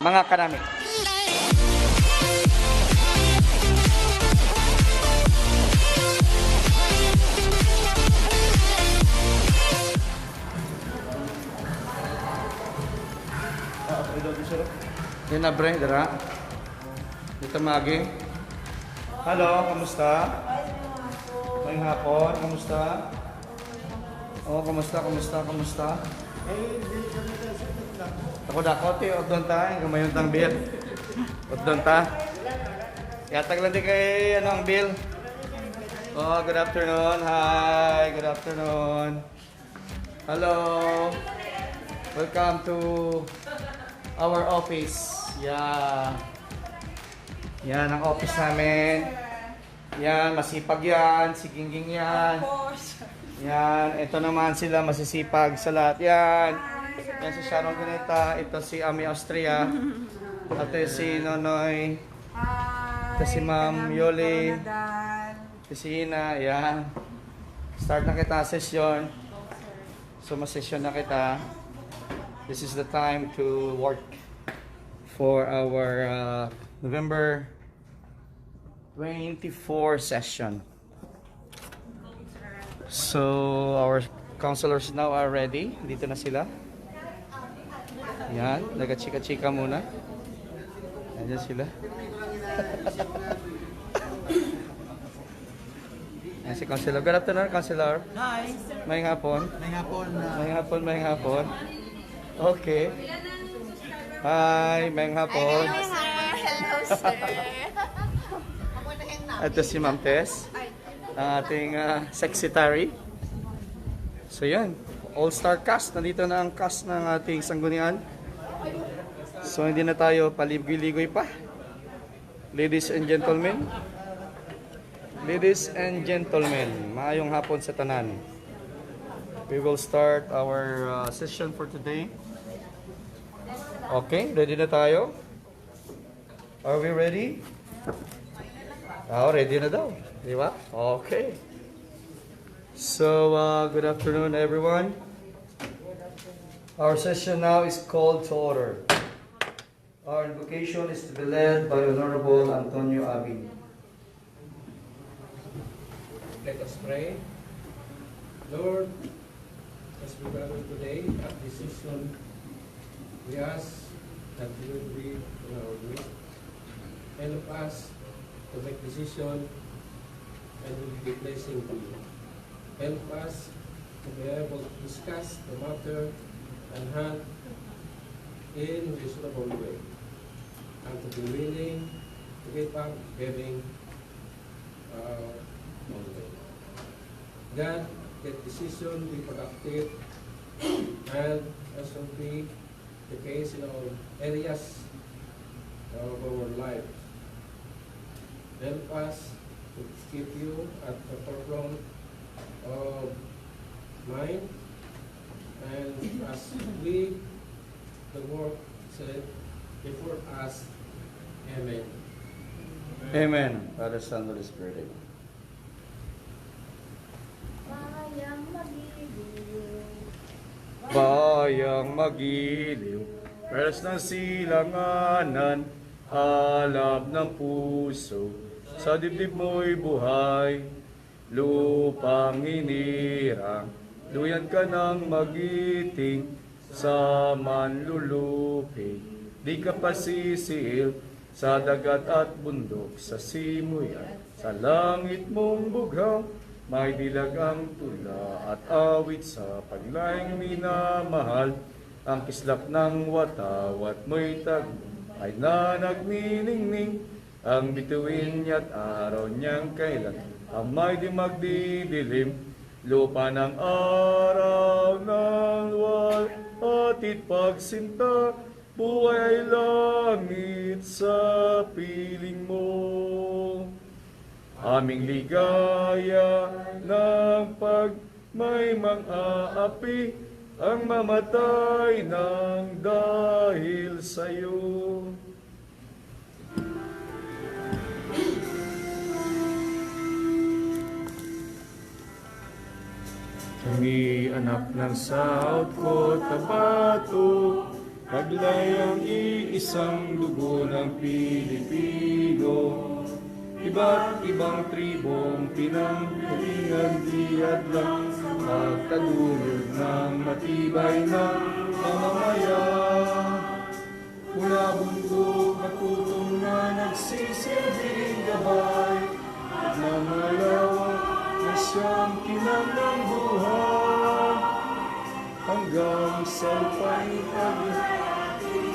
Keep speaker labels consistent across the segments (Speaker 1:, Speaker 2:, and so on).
Speaker 1: mga kanami. Yan na bre, dara. Dito magi. Hello, kamusta? May hapon, kamusta? Oh, kamusta? Ako dakote, odon ta, gamayon tang bill. Odon ta. Yatag lang di kay ano ang bill. Oh, good afternoon. Hi, good afternoon. Hello. Welcome to our office. Yeah. Yan ang office namin. Yan, masipag yan. Si Gingging yan. Yan, ito naman sila masisipag sa lahat. Yan. Yan si Sharon Guneta. Ito si Ami Austria. Ito si Nonoy. Ito si Ma'am Yoli. Si Sina. Yan. Start na kita session. So, masesyon na kita. This is the time to work for our November 24 session. So, our counselors now are ready. Dito na sila. Yan, nagachika-chika muna. Ayan sila. Ayan si counselor. Good afternoon, counselor.
Speaker 2: Hi.
Speaker 1: May hapon. May hapon. Okay. Hi, may hapon.
Speaker 3: Hello, sir.
Speaker 1: Ito si Ma'am Tess, ang ating secretary. So yan, all-star cast. Nandito na ang cast ng ating sanggunian. So hindi na tayo paligoy-ligoy pa. Ladies and gentlemen, maayong hapon sa tanan. We will start our session for today. Okay, ready na tayo? Are we ready? Oh, ready na daw. Di ba? Okay. So, good afternoon everyone. Our session now is called to order. Our invocation is to be led by Honorable Antonio Abi.
Speaker 4: Let us pray. Lord, as we gather today at this session, we ask that you will be in our midst. Help us to make decision and will be blessing to you. Help us to be able to discuss the matter and hand in a reasonable way, and to be willing to give up giving way. God, let decision be productive and as will be the case in all areas of our life. Help us to keep you at the forefront of mind, and as we the work said before us. Amen.
Speaker 1: Amen. Father, Son, Holy Spirit. Bayang magiliw, peras ng silanganan, halap ng puso, sa dibdib mo'y buhay, lupang hinirang, luyan ka ng magiting, sa manlulupi, di ka pasisiil, sa dagat at bundok, sa simuyan, sa langit mong bughaw, may dilag ang tula at awit sa paglaing minamahal. Ang kislap ng watawat mo'y tagmo ay nanagniningning. Ang bituin niya't araw niyang kailan ang may di magdidilim. Lupa ng araw ng watit pagsinta, buhay ay langit sa piling mo. Aming ligaya ng pag may mang-aapi, ang mamatay ng dahil sa'yo. Kami anak ng South Cotabato,
Speaker 2: Taglayang iisang dugo ng Pilipino, iba't ibang tribong pinanggalingan diyan lang, magtaguyod ng matibay na mamamayan. Mula bundok at tutong na nagsisilbing gabay, at namalawak na siyang kinamang buhay, hanggang sa lupain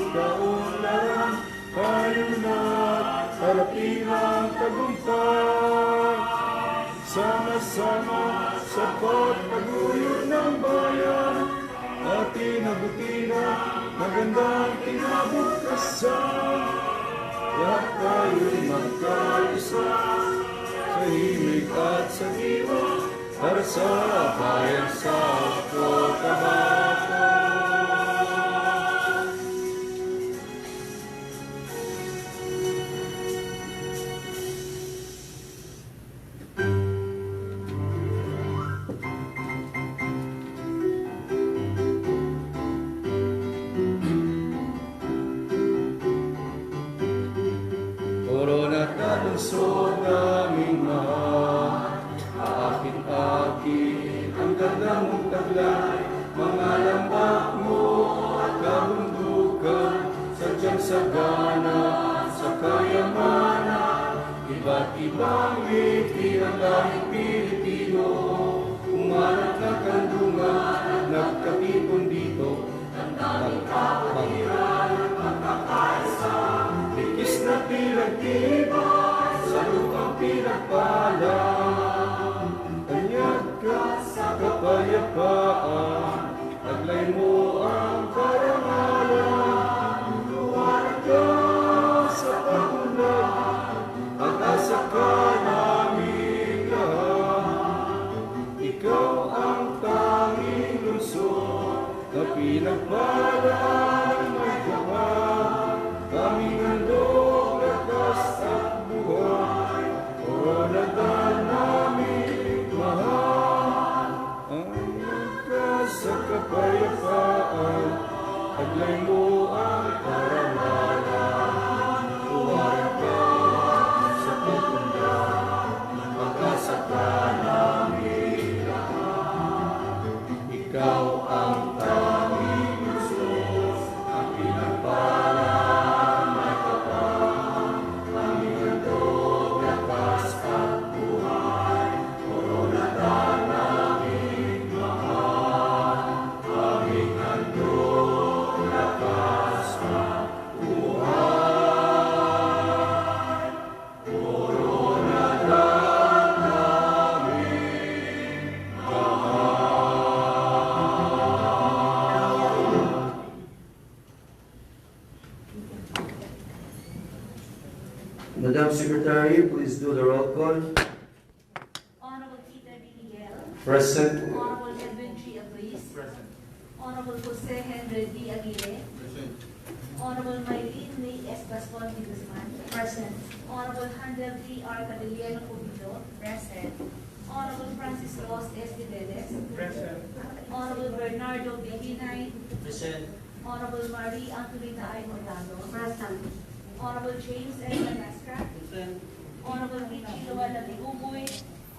Speaker 2: kaunlaran, tayo na harapin ang tagumpay. Sama-sama sa pagtaguyod ng bayan, ating abutin ang magandang kinabukasan. Lahat tayo'y magkaisa sa himig at sa diwa, para sa bayan sa Cotabato. Koronadal ang lungsod naming mahal, aakit-akit ang ganda mong taglay, mga lambak mo at kabundukan, sadyang sagana sa kayamanan, iba't ibang ngiti ang lahing Pilipino, umanat na kandungan, nagkatipon dito, ang daming kapatiran, magkakaisa, likis na pinagtibay, sa lupang pinagpalang, tanyag ka sa kapayapaan, taglay mo ang karangalan, luwarag ka sa pag-unlad, pag-asa ka naming lahat. Ikaw ang tanging lungsod na pinagpalaan ng may kapal, kaming handog, lakas at buhay, Koronadal naming mahal. Hanggang ka sa kapayapaan, taglay mo ang karangalan, luwarag ka sa pag-unlad, pag-asa ka naming lahat. Ikaw ang tanging lungsod na pinagpalaan may kapal, kaming handog, lakas at buhay, Koronadal naming mahal. Kaming handog, lakas at buhay, Koronadal naming mahal.
Speaker 5: Madam Secretary, please do the roll call.
Speaker 3: Honorable Peter B. Miguel.
Speaker 5: Present.
Speaker 3: Honorable Edwin G. Abris.
Speaker 1: Present.
Speaker 3: Honorable Jose Henry D. Aguirre.
Speaker 1: Present.
Speaker 3: Honorable Maylene May S. Pascual de Guzman. Present. Honorable Handel D. R. Cadillero Cubido. Present. Honorable Francis Ross S. Dideles.
Speaker 1: Present.
Speaker 3: Honorable Bernardo B. Hinay.
Speaker 1: Present.
Speaker 3: Honorable Marie Antonita I. Hurtado. Present. Honorable James L. Manesca.
Speaker 1: Present.
Speaker 3: Honorable Richie Luwala Uboy.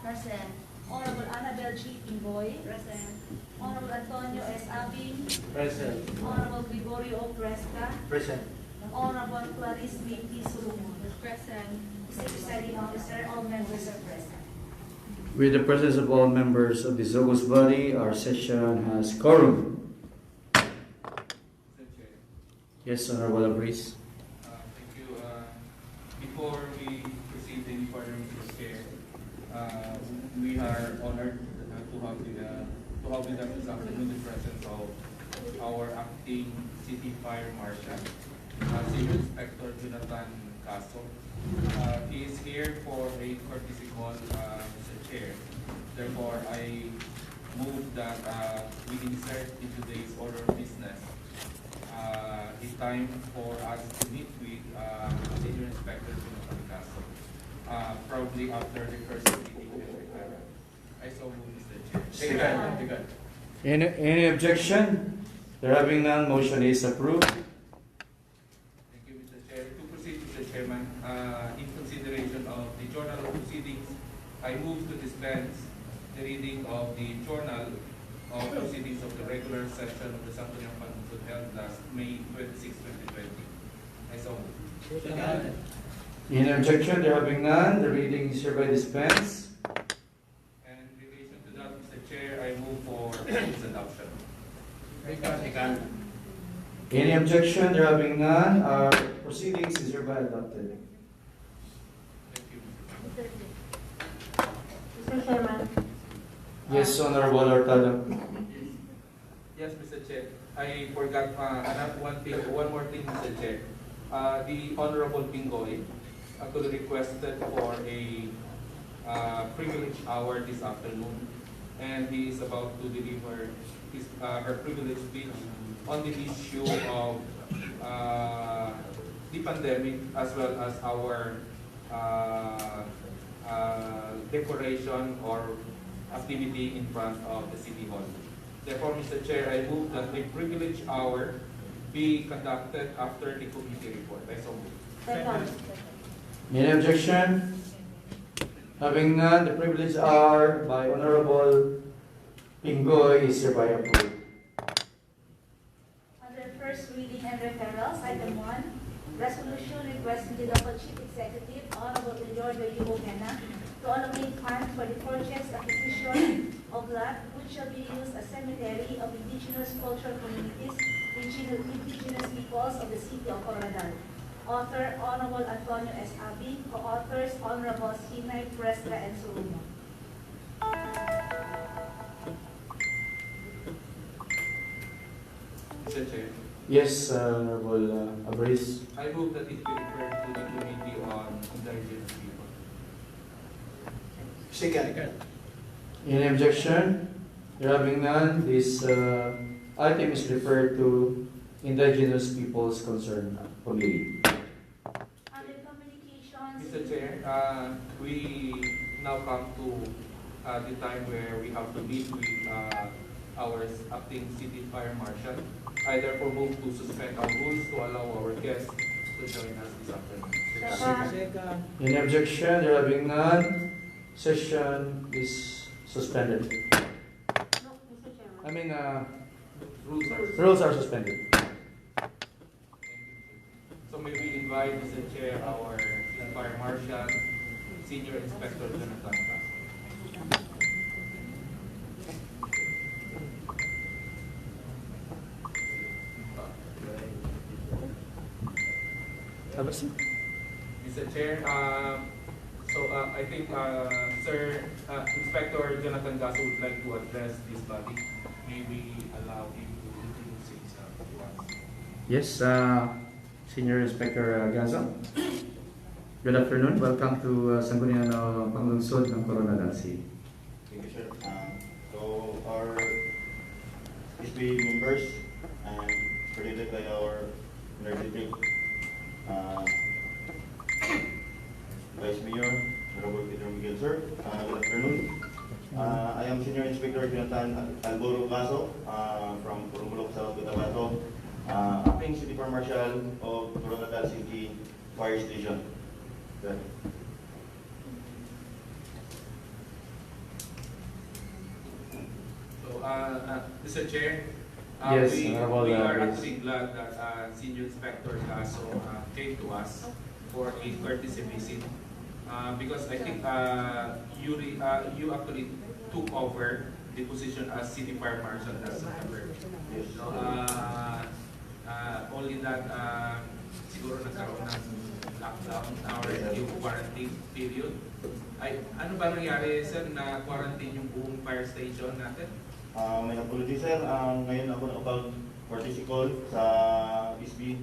Speaker 3: Present. Honorable Annabel G. Ingoy. Present. Honorable Antonio S. Abing.
Speaker 1: Present.
Speaker 3: Honorable Gregorio O. Fresca.
Speaker 1: Present.
Speaker 3: Honorable Clarice B. P. Solomon. Present. Mr. Presiding Officer, all members are present.
Speaker 5: With the presence of all members of this august body, our session has quorum. Yes, Honorable Abris.
Speaker 6: Thank you. Before we proceed any further, Mr. Chair, we are honored to have with us this afternoon the presence of our acting city fire marshal, Senior Inspector Jonathan Caso. He is here for a courtesy call, Mr. Chair. Therefore, I move that we insert in today's order of business a time for us to meet with Senior Inspector Jonathan Caso, probably after the first meeting. I so move, Mr. Chair.
Speaker 5: Any objection? There having none, motion is approved.
Speaker 6: proceedings, I move to dispense the reading of the journal of proceedings of the regular session of the Sangguniang Panlungsod held last May 26, 2020. I so move.
Speaker 5: Any objection? There having none, the reading is hereby dispensed.
Speaker 6: And in relation to that, Mr. Chair, I move for its adoption.
Speaker 5: Any objection? There having none, our proceedings is hereby adopted.
Speaker 6: Thank you.
Speaker 3: Mr. Chairman.
Speaker 5: Yes, Honorable Hurtado.
Speaker 6: Yes, Mr. Chair. I forgot one more thing, Mr. Chair. The Honorable Pingoy actually requested for a privileged hour this afternoon, and he is about to deliver her privileged speech on the issue of the pandemic as well as our decoration or activity in front of the City Hall. Therefore, Mr. Chair, I move that a privileged hour be conducted after the committee report. I so move.
Speaker 3: Second.
Speaker 5: Any objection? Having none, the privilege hour by Honorable Pingoy is hereby approved.
Speaker 3: Under first reading and referrals, item 1, resolution requesting the local chief executive, Honorable Giorgio Yugokena, to allocate funds for the purchase, acquisition of land which shall be used as cemetery of indigenous cultural communities, indigenous peoples of the city of Koronadal. Author, Honorable Antonio S. Abi. Co-authors, Honorable Sinay, Presca, and Surumo.
Speaker 6: Mr. Chair,
Speaker 5: Yes, Honorable Abris.
Speaker 6: I move that it be referred to the Committee on Indigenous People.
Speaker 2: Second.
Speaker 5: Any objection? There having none, this item is referred to Indigenous Peoples Concern Committee.
Speaker 3: Under communications.
Speaker 6: Mr. Chair, we now come to the time where we have to meet with our acting city fire marshal. I therefore move to suspend our rules to allow our guests to join us this afternoon.
Speaker 3: Second.
Speaker 5: Any objection? There having none, session is suspended.
Speaker 3: No, Mr. Chairman.
Speaker 5: I mean,
Speaker 6: Rules are.
Speaker 5: rules are suspended.
Speaker 6: So may we invite, Mr. Chair, our fire marshal, Senior Inspector Jonathan Castro. Mr. Chair, I think Sir Inspector Jonathan Gaso would like to address this body. May we allow him to introduce himself to us?
Speaker 5: Yes, Senior Inspector Gazo. Good afternoon. Welcome to Sangguniang Panlungsod ng Koronadal City.
Speaker 7: Thank you, sir. So our SB members and created by our energetic Vice Mayor, Honorable Peter Miguel, sir. Good afternoon. I am Senior Inspector Jonathan Alboro Caso from Purumulok, South Cotabato, acting City Fire Marshal of Koronadal City Fire Station. Good.
Speaker 6: So, Mr. Chair,
Speaker 5: Yes,
Speaker 6: we
Speaker 5: Honorable,
Speaker 6: are
Speaker 5: please.
Speaker 6: actually glad that Senior Inspector Gaso came to us for a courtesy visit because I think you actually took over the position as City Fire Marshal last September.
Speaker 7: Yes.
Speaker 6: So, only that siguro nagkaroon ng lockdown or yung quarantine period. Ay, ano ba nangyari, sir, na quarantine yung buong fire station natin?
Speaker 7: May apology, sir. Ngayon ako nakapag-courtesy call sa SB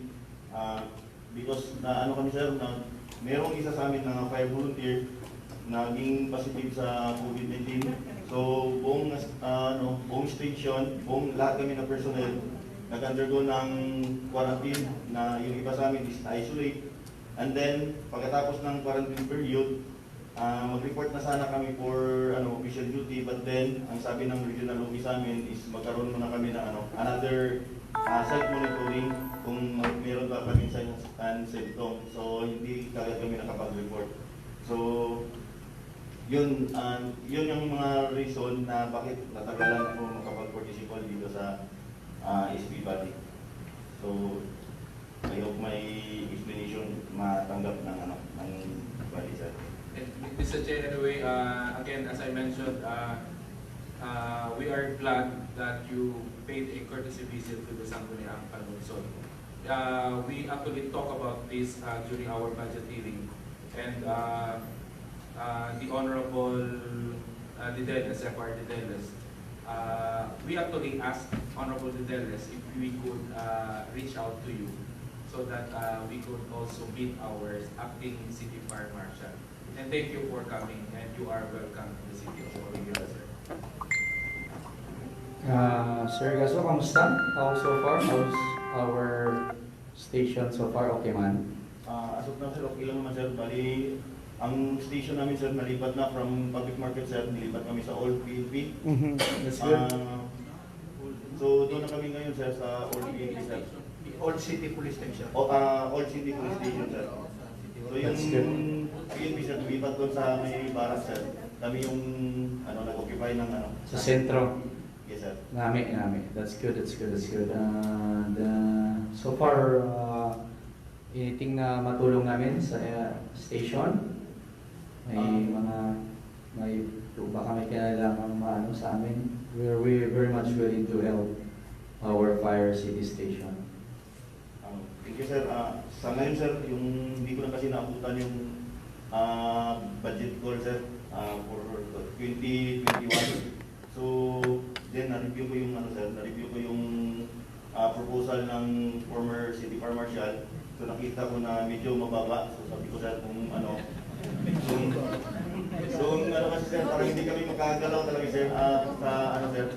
Speaker 7: because na ano kami, sir, na merong isa sa amin na fire volunteer naging positive sa COVID-19. So buong station, buong lahat kami na personnel nag-undergo ng quarantine na yung iba sa amin is isolate. And then pagkatapos ng quarantine period, mag-report na sana kami for official duty, but then ang sabi ng regional office sa amin is magkaroon muna kami na another site monitoring kung meron ba kaming signs and symptoms. So hindi kagad kami nakapag-report. So yun yung mga reason na bakit natagalan ako makapag-participate dito sa SB body. So, I hope may explanation matanggap ng body, sir.
Speaker 6: And Mr. Chair, anyway, again, as I mentioned, we are glad that you paid a courtesy visit to the Sangguniang Panunsol. We actually talk about this during our budget hearing, and the Honorable Dideles, FR Dideles, we actually asked Honorable Dideles if we could reach out to you so that we could also meet our acting City Fire Marshal. And thank you for coming, and you are welcome in the City of Koronadal, sir.
Speaker 5: Sir Gaso, kamusta? How so far? How's our station so far? Okay man?
Speaker 7: As of now, sir, okay lang naman, sir. Bali, ang station namin, sir, nalipat na from public market, sir. Nilipat kami sa old PNP.
Speaker 5: That's good.
Speaker 7: So, doon na kami ngayon, sir, sa old PNP, sir.
Speaker 2: Old City Police Station.
Speaker 7: Old City Police Station, sir. So,
Speaker 5: That's good.
Speaker 7: yung PNP, sir, lumipat doon sa may barak, sir. Kami yung, nag-occupy ng,
Speaker 5: Sa sentro.
Speaker 7: Yes, sir.
Speaker 5: Nami. That's good. And so far, anything na matulong namin sa station? Baka may kailangan sa amin. We're very much willing to help our fire city station.
Speaker 7: Thank you, sir. Sa ngayon, sir, yung hindi ko na kasi naabutan yung budget goal, sir, for 2021. So, then na-review ko yung proposal ng former City Fire Marshal. So, nakita ko na medyo mababa. So, sabi ko, sir, kung kasi, sir, parang hindi kami makagalaw talaga, sir, sir.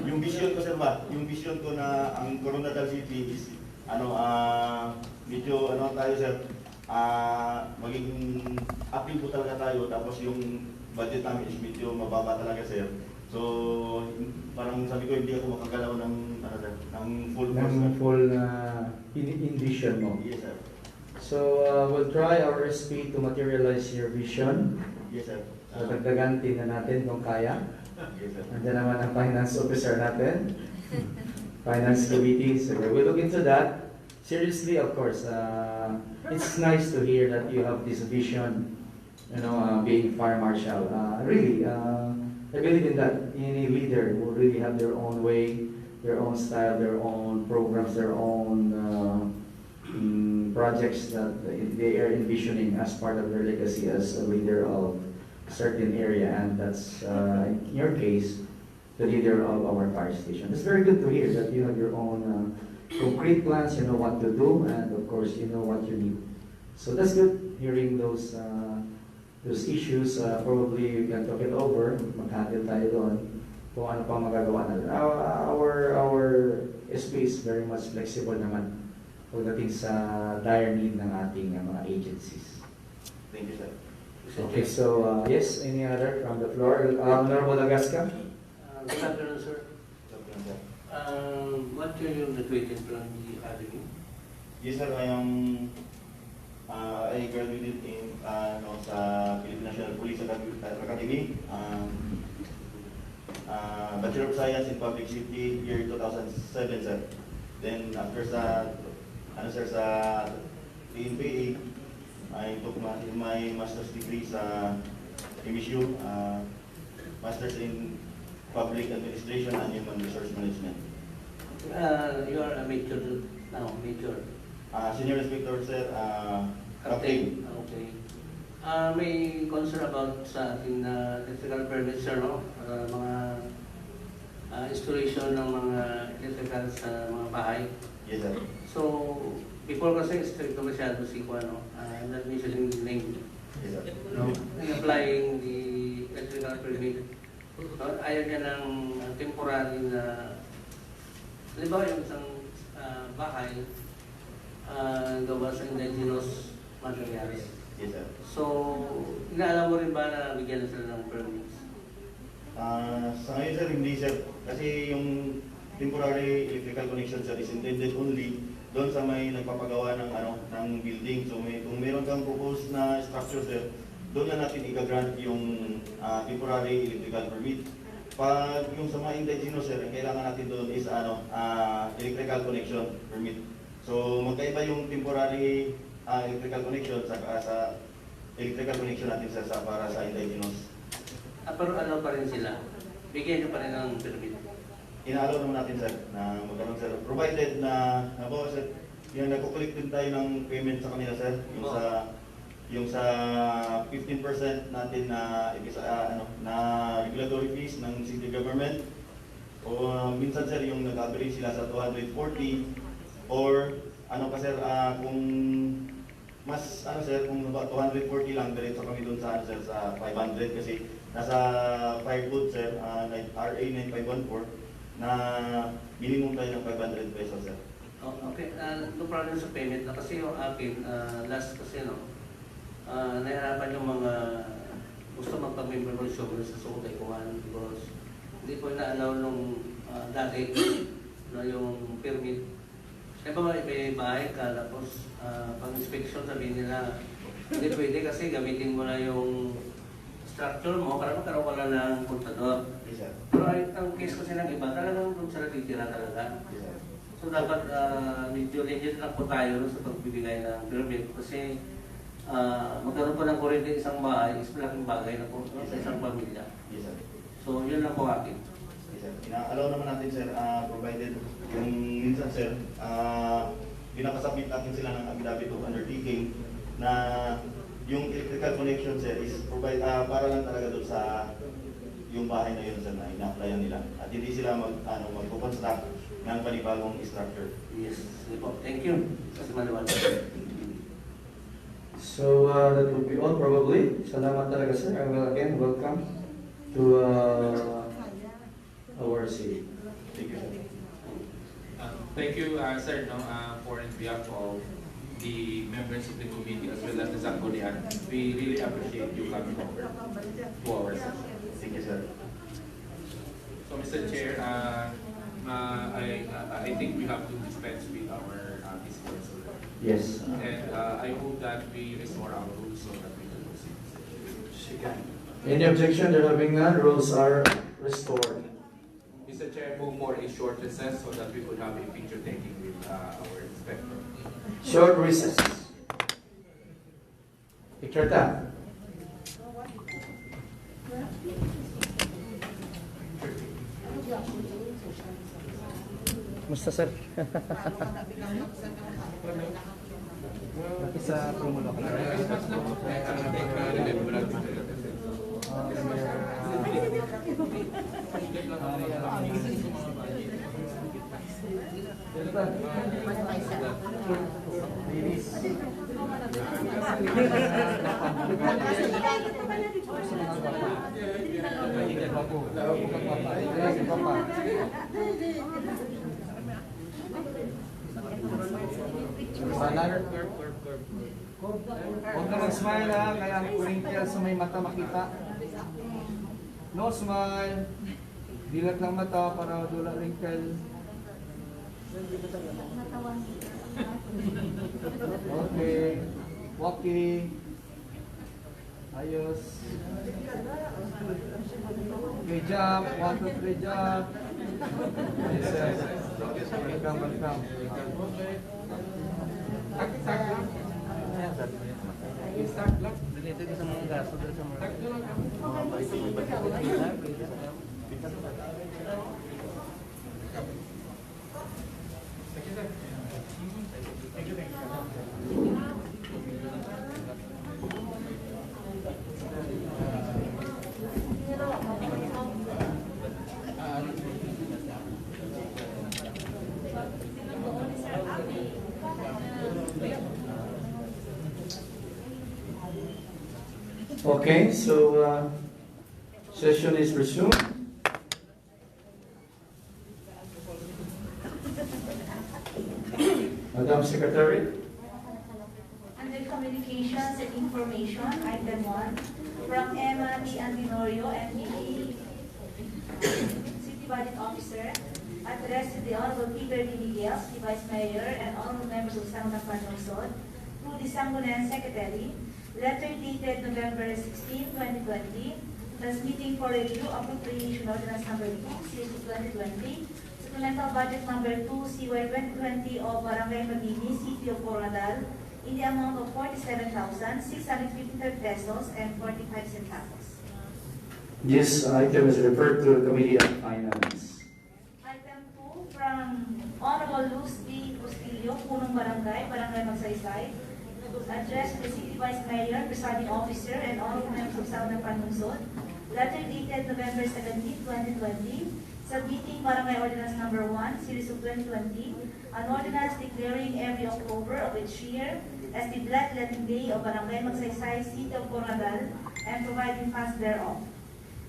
Speaker 7: Yung vision ko, sir, yung vision ko na ang Koronadal City is, medyo, tayo, sir, maging active po talaga tayo, tapos yung budget namin is medyo mababa talaga, sir. So, parang sabi ko, hindi ako makagalaw ng full force.
Speaker 5: Ng full vision mo.
Speaker 7: Yes, sir.
Speaker 5: So, we'll try our SP to materialize your vision.
Speaker 7: Yes, sir.
Speaker 5: So, dagdagan din na natin kung kaya.
Speaker 7: Yes, sir.
Speaker 5: Nandiyan naman ang finance officer natin. Finance committee. So, we'll look into that. Seriously, of course, it's nice to hear that you have this vision, being fire marshal. Really, I believe in that. Any leader will really have their own way, their own style, their own programs, their own projects that they are envisioning as part of their legacy as a leader of a certain area, and that's in your case, the leader of our fire station. It's very good to hear that you have your own concrete plans, you know what to do, and of course, you know what you need. So that's good hearing those issues. Probably we can talk it over, mag-handle tayo doon kung ano pa magagawa natin. Our SP is very much flexible naman pagdating sa dire need ng ating mga agencies.
Speaker 7: Thank you, sir.
Speaker 5: Okay, so yes, any other from the floor? Honorable Agasca?
Speaker 8: Good afternoon, sir. What year you graduated from the academy?
Speaker 7: Yes, sir. I graduated in sa Philippine National Police Academy. Bachelor of Science in Public Safety, year 2007, sir. Then after sa PNPA, I took my master's degree sa MSU, Masters in Public Administration and Human Resource Management.
Speaker 8: You are a major now, major.
Speaker 7: Senior Inspector, sir, Captain.
Speaker 8: Okay. May concern about sa ating electrical permits, sir, no? Mga installation ng mga electrical sa mga bahay.
Speaker 7: Yes, sir.
Speaker 8: So, before kasi strict masyado si Kuan, no? I'm not mentioning the name.
Speaker 7: Yes, sir.
Speaker 8: No? In applying the electrical permit. No? Ayaw niya ng temporary na, halimbawa yung isang bahay, gawa sa indigenous materials.
Speaker 7: Yes, sir.
Speaker 8: So, inaalam mo rin ba na bigyan na sila ng permits?
Speaker 7: Sa ngayon, sir, hindi, sir. Kasi yung temporary electrical connection, sir, is intended only doon sa may nagpapagawa ng building. So kung meron kang proposed na structure, sir, doon na natin i-grant yung temporary electrical permit. Pag yung sa mga indigenous sir, ang kailangan natin doon is electrical connection permit. So magkaiba yung temporary electrical connection sa electrical connection natin sir para sa indigenous.
Speaker 8: Pero ano pa rin sila? Bigyan nyo pa rin ng permit.
Speaker 7: Inaalaw naman natin sir na magkaroon sir, provided na nabawa sir, yung nagkukulik din tayo ng payment sa kanila sir, yung sa 15% natin na na regulatory fees ng city government, o minsan sir yung nag-average sila sa 240, or ano pa sir, kung mas sir, kung 240 lang, diretso kami doon sa sir sa 500 kasi nasa 5 foot sir, RA 9514 na minimum tayo ng 500 pesos sir.
Speaker 8: Okay, no problem sa payment na kasi yung akin, last kasi nahirapan yung mga gusto magpag-member ng show sa Sukutay Kuhan because hindi po na-allow nung dati na yung permit. Kaya ba may bahay ka, tapos pang-inspection sabihin nila, hindi pwede kasi gamitin mo na yung structure mo para magkaroon ka lang ng kontador.
Speaker 7: Yes sir.
Speaker 8: Pero ang case kasi ng iba, talagang doon sila titira talaga.
Speaker 7: Yes sir.
Speaker 8: So dapat medyo legit lang po tayo sa pagbibigay ng permit kasi magkaroon po ng kuryente isang bahay is malaking bagay na po sa isang pamilya.
Speaker 7: Yes sir.
Speaker 8: So yun lang po akin.
Speaker 7: Yes sir. Ina-allow naman natin sir, provided yung minsan sir, pinapasubmit natin sila ng affidavit of undertaking na yung electrical connection sir is provide para lang talaga doon sa yung bahay na yun sir na ina-applyan nila at hindi sila magpo-construct ng panibagong structure.
Speaker 8: Yes. Sige po. Thank you. Kasi maliwanag.
Speaker 1: So that would be all probably. Salamat talaga sir. I will again welcome to our city.
Speaker 7: Thank you sir.
Speaker 6: Thank you, sir, for in behalf of the members of the committee as well as the Sanggunian. We really appreciate you coming over to our session.
Speaker 7: Thank you sir.
Speaker 6: So, Mr. Chair, I think we have to dispense with our discourse.
Speaker 5: Yes.
Speaker 6: And I hope that we restore our rules so that we can proceed.
Speaker 1: Any objection? There having none, rules are restored.
Speaker 6: Mr. Chair, move for a short recess so that we could have a picture taking with our inspector.
Speaker 1: Short recess. Picture time. Musta sir? Isa promo lang. Huwag na mag-smile ha, kaya ang wrinkles sa may mata makita. No smile. Dilat lang mata para wala wrinkle. Okay. Walking. Ayos. Okay, jump. 1, 2, 3, jump. Yes, sir. Welcome, welcome. Okay, so session is resumed. Madam Secretary.
Speaker 3: Under Communications and Information, item 1, from Emma D. Antinorio, MBA, City Budget Officer, addressed to the Honorable Peter D. Miguel, the Vice Mayor, and honorable members of Sangguniang Lungsod, through the Sangguniang Secretary, Letter dated November 16, 2020, transmitting for review appropriation ordinance number 2, series of 2020, supplemental budget number 2, CY 2020 of Barangay Mabini, City of Koronadal, in the amount of 47,653 pesos and 45 centavos.
Speaker 5: This item is referred to the Committee on Finance.
Speaker 3: Item 2 from Honorable Luz D. Castillo, Punong Barangay, Barangay Magsaysay, address to the City Vice Mayor, Presiding Officer, and all members of Southern Panungsod. Letter dated November 17, 2020, submitting Barangay Ordinance Number 1, Series of 2020, an ordinance declaring every October of each year as the Bloodletting Day of Barangay Magsaysay, City of Koronadal, and providing funds thereof.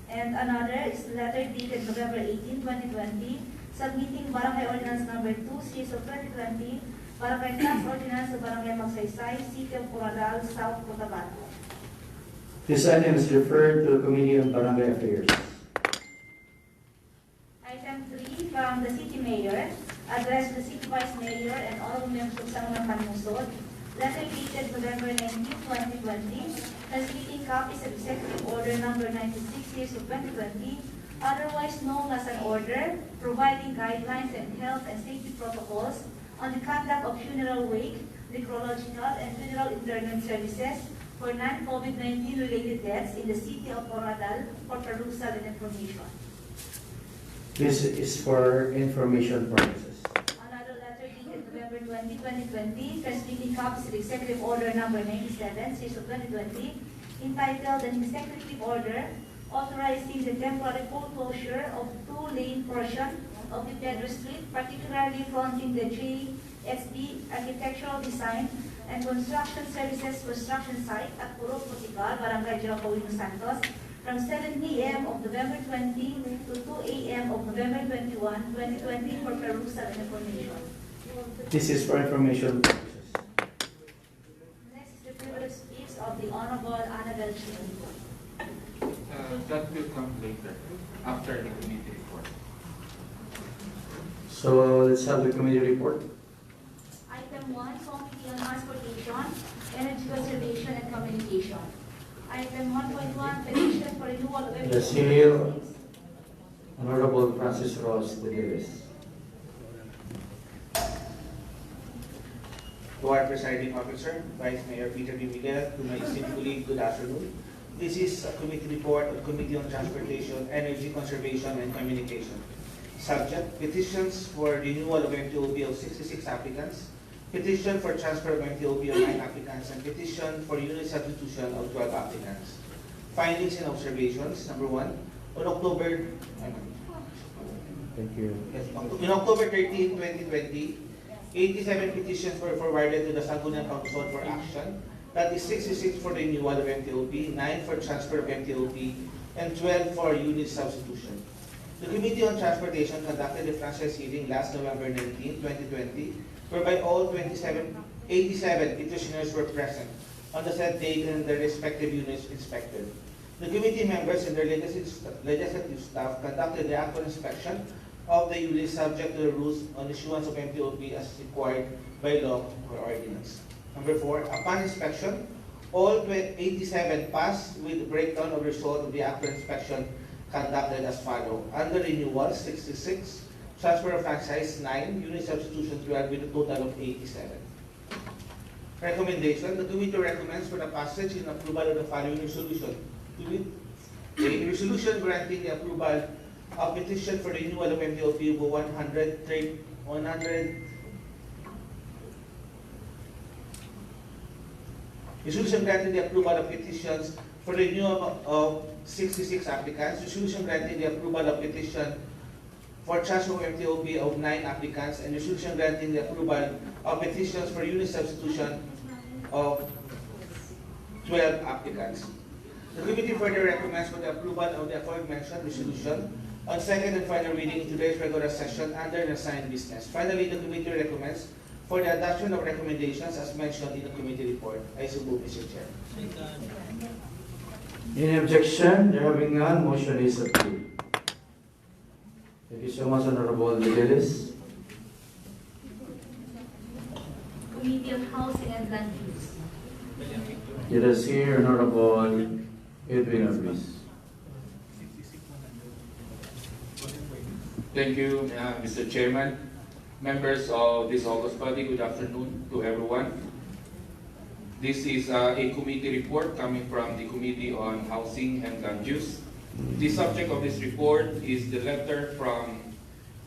Speaker 3: And another is letter dated November 18, 2020, submitting Barangay Ordinance Number 2, Series of 2020, Barangay Tax Ordinance of Barangay Magsaysay, City of Koronadal, South Cotabato.
Speaker 5: This item is referred to the Committee on Barangay Affairs.
Speaker 3: Item 3 from the City Mayor, addressed to the City Vice Mayor and all members of Sangguniang Panungsod. Letter dated November 19, 2020, transmitting copies of Executive Order Number 96, Series of 2020, otherwise known as an order providing guidelines and health and safety protocols on the conduct of funeral wake, necrological, and funeral interment services for non-COVID-19 related deaths in the City of Koronadal for perusal and information.
Speaker 5: This is for information purposes.
Speaker 3: Another letter dated November 20, 2020, transmitting copies of Executive Order Number 97, Series of 2020, entitled an Executive Order authorizing the temporary foreclosure of two-lane portion of the Pedro Street, particularly fronting the JSB Architectural Design and Construction Services construction site at Purok Portugal, Barangay Jiracahuino, Santos, from 7 p.m. of November 20 to 2 a.m. of November 21, 2020 for perusal and information.
Speaker 5: This is for information purposes.
Speaker 3: Next is the privilege speech of the Honorable Annabel Chin.
Speaker 6: That will come later, after the committee report.
Speaker 5: So let's have the committee report.
Speaker 3: Item 1, Committee on Transportation, Energy Conservation and Communication. Item 1.1, Petition for Renewal of
Speaker 5: The seal, Honorable Francis Ross de Davis.
Speaker 2: To our presiding officer, Vice Mayor Peter B. Miguel, to my esteemed colleague, good afternoon. This is a committee report of Committee on Transportation, Energy Conservation, and Communication. Subject, petitions for renewal of MTOP of 66 applicants, petition for transfer of MTOP of 9 applicants, and petition for unit substitution of 12 applicants. Findings and observations. Number 1, on October,
Speaker 5: Thank you.
Speaker 2: in October 13, 2020, 87 petitions were forwarded to the Sangguniang Panungsod for action. That is 66 for renewal of MTOP, 9 for transfer of MTOP, and 12 for unit substitution. The Committee on Transportation conducted a franchise hearing last November 19, 2020, whereby all 87 petitioners were present on the said date and their respective units inspected. The committee members and their legislative staff conducted the actual inspection of the units subject to the rules on issuance of MTOP as required by law or ordinance. Number 4, upon inspection, all 87 passed with breakdown of result of the actual inspection conducted as follows. Under renewal, 66, transfer of franchise, 9, unit substitution, 12, with a total of 87. Recommendation, the committee recommends for the passage and approval of the following resolution. A resolution granting the approval of petition for renewal of MTOP of 100 resolution granting the approval of petitions for renewal of 66 applicants. Resolution granting the approval of petition for transfer of MTOP of 9 applicants. And resolution granting the approval of petitions for unit substitution of 12 applicants. The committee further recommends for the approval of the aforementioned resolution on second and final reading in today's regular session under an assigned business. Finally, the committee recommends for the adoption of recommendations as mentioned in the committee report. I so move, Mr. Chair.
Speaker 5: Any objection? There having none, motion is approved. Thank you so much, Honorable de Davis.
Speaker 3: Committee on Housing and Land Use.
Speaker 5: Let us hear Honorable Edwin Ruiz.
Speaker 6: Thank you, Mr. Chairman. Members of this August body, good afternoon to everyone. This is a committee report coming from the Committee on Housing and Land Use. The subject of this report is the letter from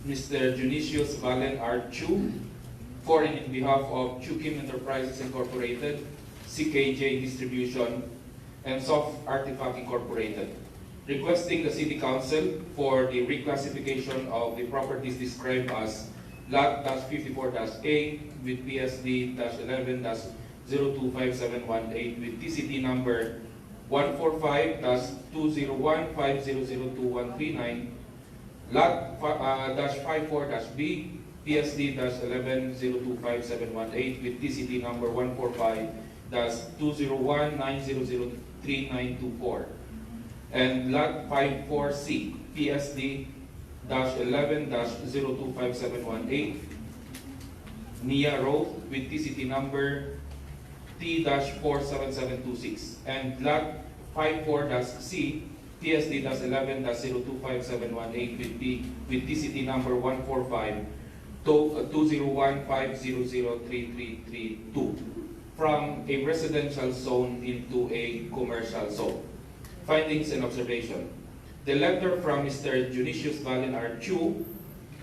Speaker 6: Mr. Junicius Valen R. Chu, for and in behalf of Chu Kim Enterprises Incorporated, CKJ Distribution, and Soft Artifact Incorporated, requesting the City Council for the reclassification of the properties described as Lot 54-A with PSD-11-025718 with TCT number 145-201500239, Lot -54-B, PSD-11-025718 with TCT number 145-20190033924, and Lot 54C, PSD-11-025718, Nia Road with TCT number T-47726, and Lot 54-C, PSD-11-025718 with TCT number 145-20150033332 from a residential zone into a commercial zone. Findings and observation. The letter from Mr. Junicius Valen R. Chu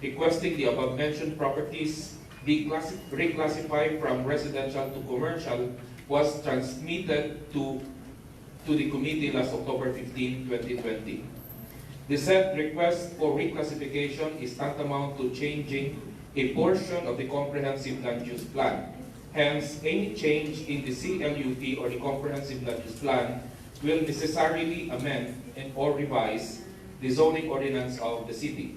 Speaker 6: requesting the above-mentioned properties be reclassified from residential to commercial was transmitted to the committee last October 15, 2020. The said request for reclassification is tantamount to changing a portion of the comprehensive land use plan. Hence, any change in the CLUP or the comprehensive land use plan will necessarily amend and or revise the zoning ordinance of the city.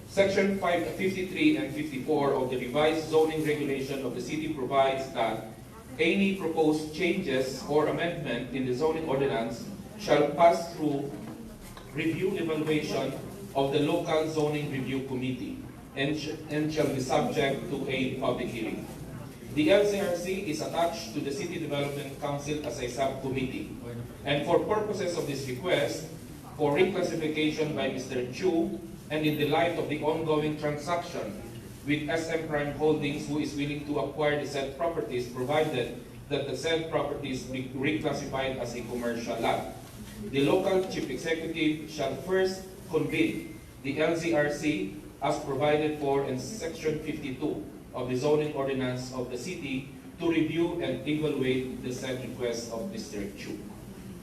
Speaker 6: Section 53 and 54 of the revised zoning regulation of the city provides that any proposed changes or amendment in the zoning ordinance shall pass through review evaluation of the local zoning review committee and shall be subject to a public hearing. The LCRC is attached to the City Development Council as a subcommittee, and for purposes of this request for reclassification by Mr. Chu, and in the light of the ongoing transaction with SM Prime Holdings, who is willing to acquire the said properties provided that the said properties be reclassified as a commercial lot, the local chief executive shall first convene the LCRC as provided for in Section 52 of the zoning ordinance of the city to review and evaluate the said request of Mr. Chu.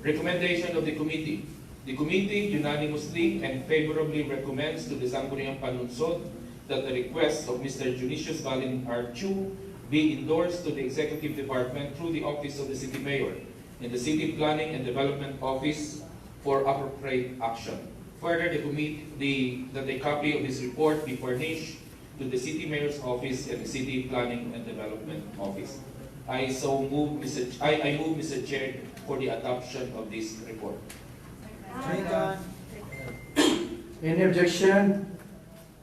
Speaker 6: Recommendation of the committee. The committee unanimously and favorably recommends to the Sangguniang Panunsod that the request of Mr. Junicius Valen R. Chu be endorsed to the Executive Department through the Office of the City Mayor and the City Planning and Development Office for appropriate action. Further, that a copy of this report be furnished to the City Mayor's Office and the City Planning and Development Office. I move, Mr. Chair, for the adoption of this report.
Speaker 5: Any objection?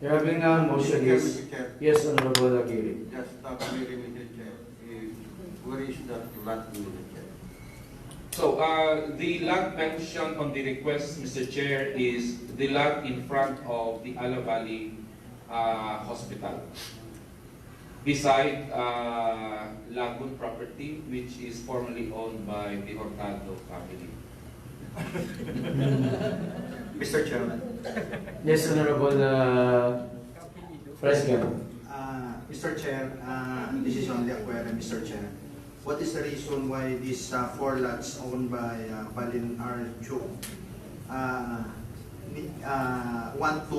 Speaker 5: There having none, motion is...
Speaker 9: Mr. Chair,
Speaker 5: Yes, Honorable Aguirre.
Speaker 9: just query, Mr. Chair, where is that lot, Mr. Chair?
Speaker 6: So, the lot mentioned on the request, Mr. Chair, is the lot in front of the Ala Valley Hospital, beside Lagoon property, which is formerly owned by the Hurtado family.
Speaker 10: Mr. Chairman.
Speaker 5: Yes, Honorable President.
Speaker 10: Mr. Chair, this is only a query, Mr. Chair. What is the reason why these 4 lots owned by Valen R. Chu want to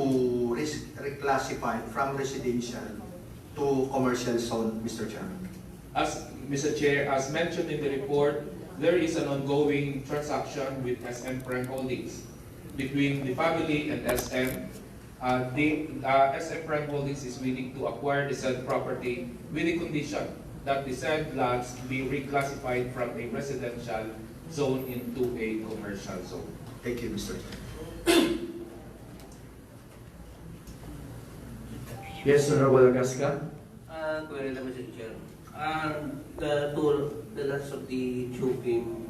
Speaker 10: reclassify from residential to commercial zone, Mr. Chairman?
Speaker 6: As Mr. Chair, as mentioned in the report, there is an ongoing transaction with SM Prime Holdings between the family and SM. SM Prime Holdings is willing to acquire the said property with the condition that the said lots be reclassified from a residential zone into a commercial zone.
Speaker 10: Thank you, Mr. Chair.
Speaker 5: Yes, Honorable Gasca.
Speaker 8: Query lang, Mr. Chair. The two the lots of the Chupim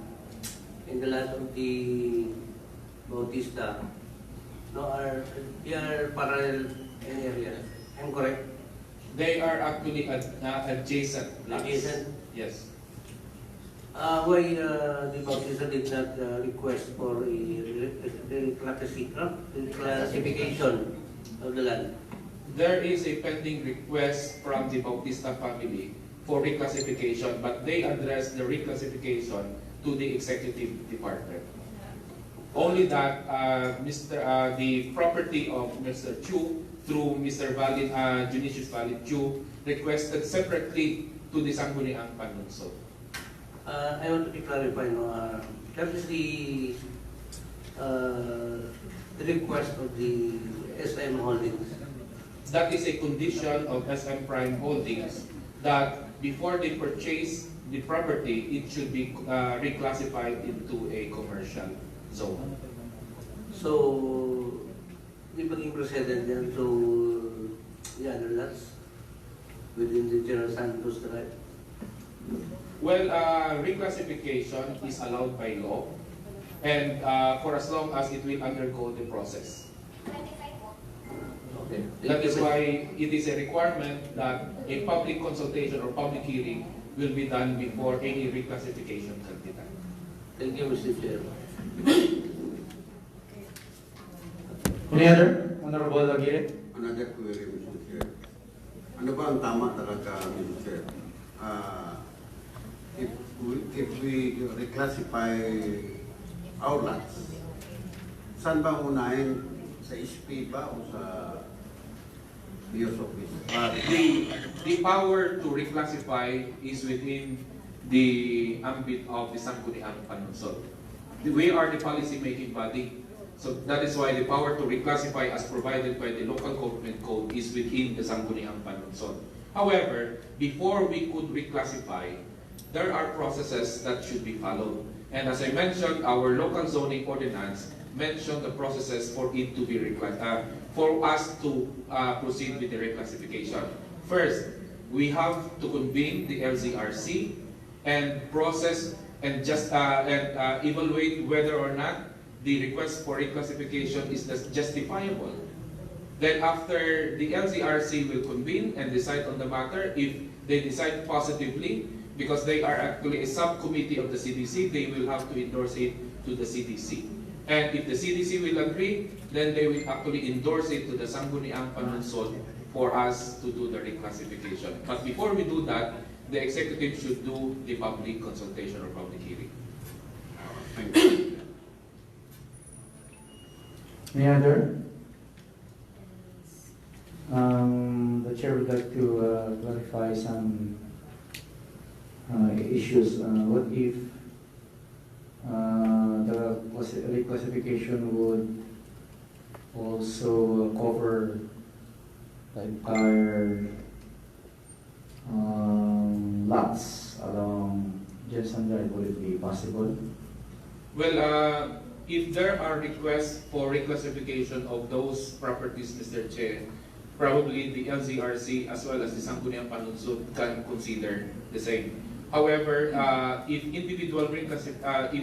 Speaker 8: and the lot of the Bautista, no, they are parallel in area. I'm correct?
Speaker 6: They are actually adjacent lots.
Speaker 8: Adjacent?
Speaker 6: Yes.
Speaker 8: Why the Bautista did not request for a reclassification of the land?
Speaker 6: There is a pending request from the Bautista family for reclassification, but they address the reclassification to the executive department. Only that the property of Mr. Chu through Mr. Valid, Judicious Valid Chu requested separately to the Sangguniang Panunsod.
Speaker 8: I want to be clarified. No, that is the request of the SM Holdings.
Speaker 6: That is a condition of SM Prime Holdings that before they purchase the property, it should be reclassified into a commercial zone.
Speaker 8: So, di maging precedent yan to the other lots within the General Santos Drive?
Speaker 6: Well, reclassification is allowed by law, and for as long as it will undergo the process.
Speaker 8: Okay.
Speaker 6: That is why it is a requirement that a public consultation or public hearing will be done before any reclassification can be done.
Speaker 8: Thank you, Mr. Chair.
Speaker 5: Any other? Honorable Aguirre?
Speaker 9: Another query, Mr. Chair. Ano ba ang tama talaga, Mr. Chair? If we reclassify our lots, saan ba unahin? Sa SP ba o sa Mayor's Office?
Speaker 6: The power to reclassify is within the ambit of the Sangguniang Panunsod. We are the policy-making body. So that is why the power to reclassify as provided by the local government code is within the Sangguniang Panunsod. However, before we could reclassify, there are processes that should be followed. And as I mentioned, our local zoning ordinance mentioned the processes for it to be for us to proceed with the reclassification. First, we have to convene the LZRC and process and just evaluate whether or not the request for reclassification is justifiable. Then after the LZRC will convene and decide on the matter, if they decide positively, because they are actually a subcommittee of the CDC, they will have to endorse it to the CDC. And if the CDC will agree, then they will actually endorse it to the Sangguniang Panunsod for us to do the reclassification. But before we do that, the executive should do the public consultation or public hearing.
Speaker 9: Thank you.
Speaker 5: Any other? The chair would like to clarify some issues. What if the reclassification would also cover the entire lots along Jensen Drive? Would it be possible?
Speaker 6: Well, if there are requests for reclassification of those properties, Mr. Chair, probably the LZRC as well as the Sangguniang Panunsod can consider the same. However, if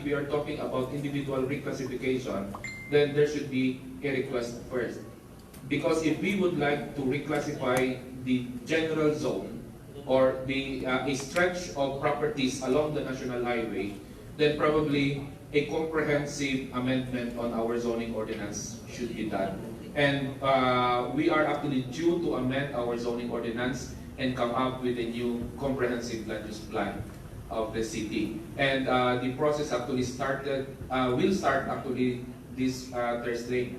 Speaker 6: we are talking about individual reclassification, then there should be a request first. Because if we would like to reclassify the general zone or a stretch of properties along the national highway, then probably a comprehensive amendment on our zoning ordinance should be done. And we are actually due to amend our zoning ordinance and come up with a new comprehensive land use plan of the city. And the process actually will start actually this Thursday.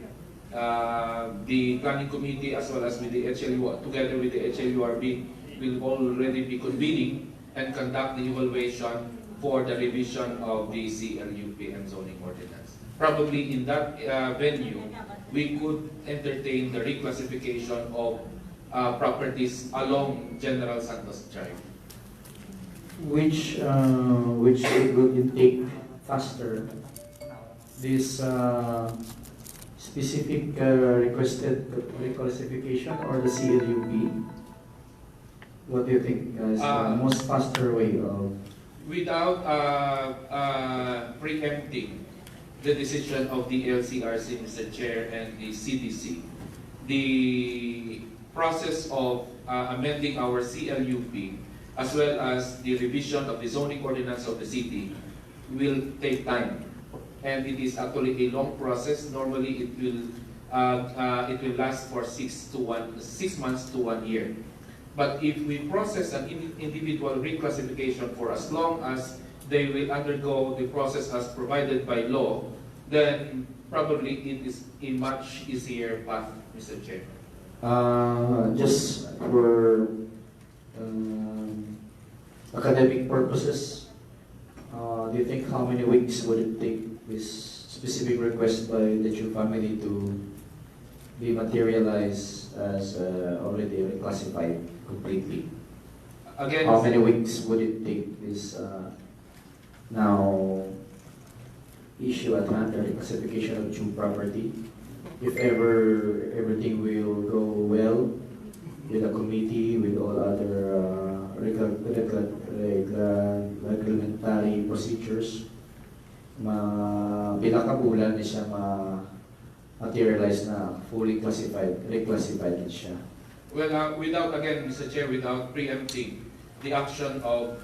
Speaker 6: The planning committee as well as with the HLU, together with the HLURB, will already be convening and conduct the evaluation for the revision of the CLUP and zoning ordinance. Probably in that venue, we could entertain the reclassification of properties along General Santos Drive.
Speaker 5: Which will take faster? This specific requested reclassification or the CLUP? What do you think is the most faster way of
Speaker 6: without preempting the decision of the LCRC, Mr. Chair, and the CDC, the process of amending our CLUP as well as the revision of the zoning ordinance of the city will take time, and it is actually a long process. Normally, it will last for 6 months to 1 year. But if we process an individual reclassification for as long as they will undergo the process as provided by law, then probably it is a much easier path, Mr. Chair.
Speaker 5: Just for academic purposes, do you think how many weeks would it take this specific request by the Chu family to be materialized as already reclassified completely?
Speaker 6: Again,
Speaker 5: How many weeks would it take this now issue at hand, the reclassification of Chu property? If ever everything will go well with the committee, with all other regulatory procedures, pinakabulan na siya ma-materialize na fully reclassified na siya.
Speaker 6: Well, without, again, Mr. Chair, without preempting the action of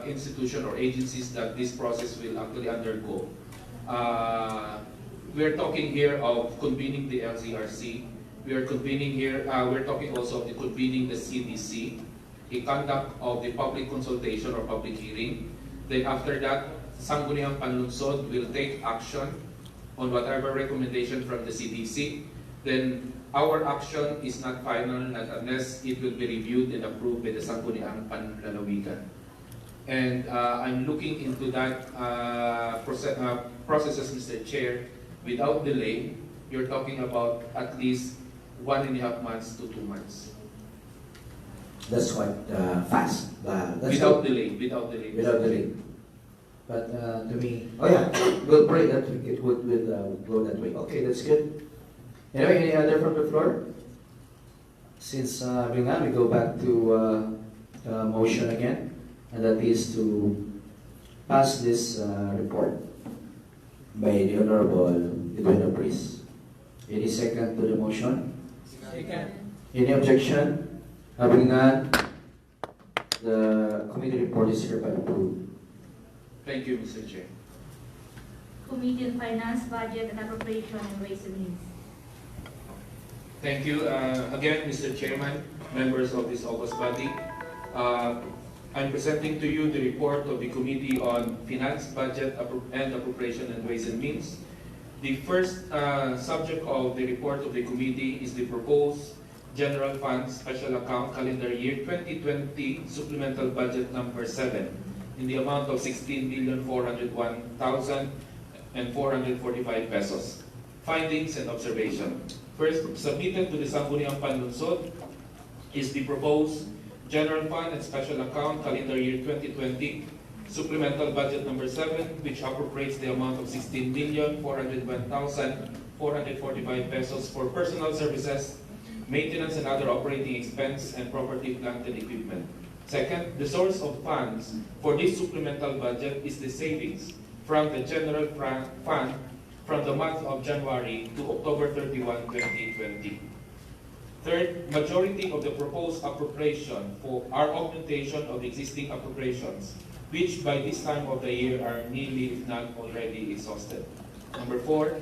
Speaker 6: institution or agencies that this process will actually undergo, we're talking here of convening the LCRC. We are convening here, we're talking also of the convening the CDC, a conduct of the public consultation or public hearing. Then after that, Sangguniang Panlunsod will take action on whatever recommendation from the CDC. Then our action is not final not unless it will be reviewed and approved by the Sangguniang Panlalawigan. And I'm looking into that processes, Mr. Chair, without delay. You're talking about at least 1.5 months to 2 months.
Speaker 5: That's quite fast. That's
Speaker 6: Without
Speaker 5: good.
Speaker 6: delay, without delay.
Speaker 5: Without delay. But to me, oh yeah, we'll pray that it would go that way. Okay, that's good. Anyway, any other from the floor? Since we go back to motion again, and that is to pass this report by the Honorable Edwina Priest. Any second to the motion?
Speaker 4: Second.
Speaker 5: Any objection? Having none, the committee report is hereby approved.
Speaker 6: Thank you, Mr. Chair.
Speaker 3: Committee on Finance, Budget, and Appropriation, and Ways and Means.
Speaker 6: Thank you again, Mr. Chairman, members of this august body. I'm presenting to you the report of the Committee on Finance, Budget, and Appropriation, and Ways and Means. The first subject of the report of the committee is the proposed General Fund Special Account Calendar Year 2020 Supplemental Budget Number 7 in the amount of 16,401,445 pesos. Findings and observation. First, submitted to the Sangguniang Panlunsod is the proposed General Fund and Special Account Calendar Year 2020 Supplemental Budget Number 7, which appropriates the amount of 16,401,445 pesos for personal services, maintenance and other operating expense, and property, plant, and equipment. Second, the source of funds for this supplemental budget is the savings from the general fund from the month of January to October 31, 2020. Third, majority of the proposed appropriation for our augmentation of existing appropriations, which by this time of the year are nearly, if not already, exhausted. Number four,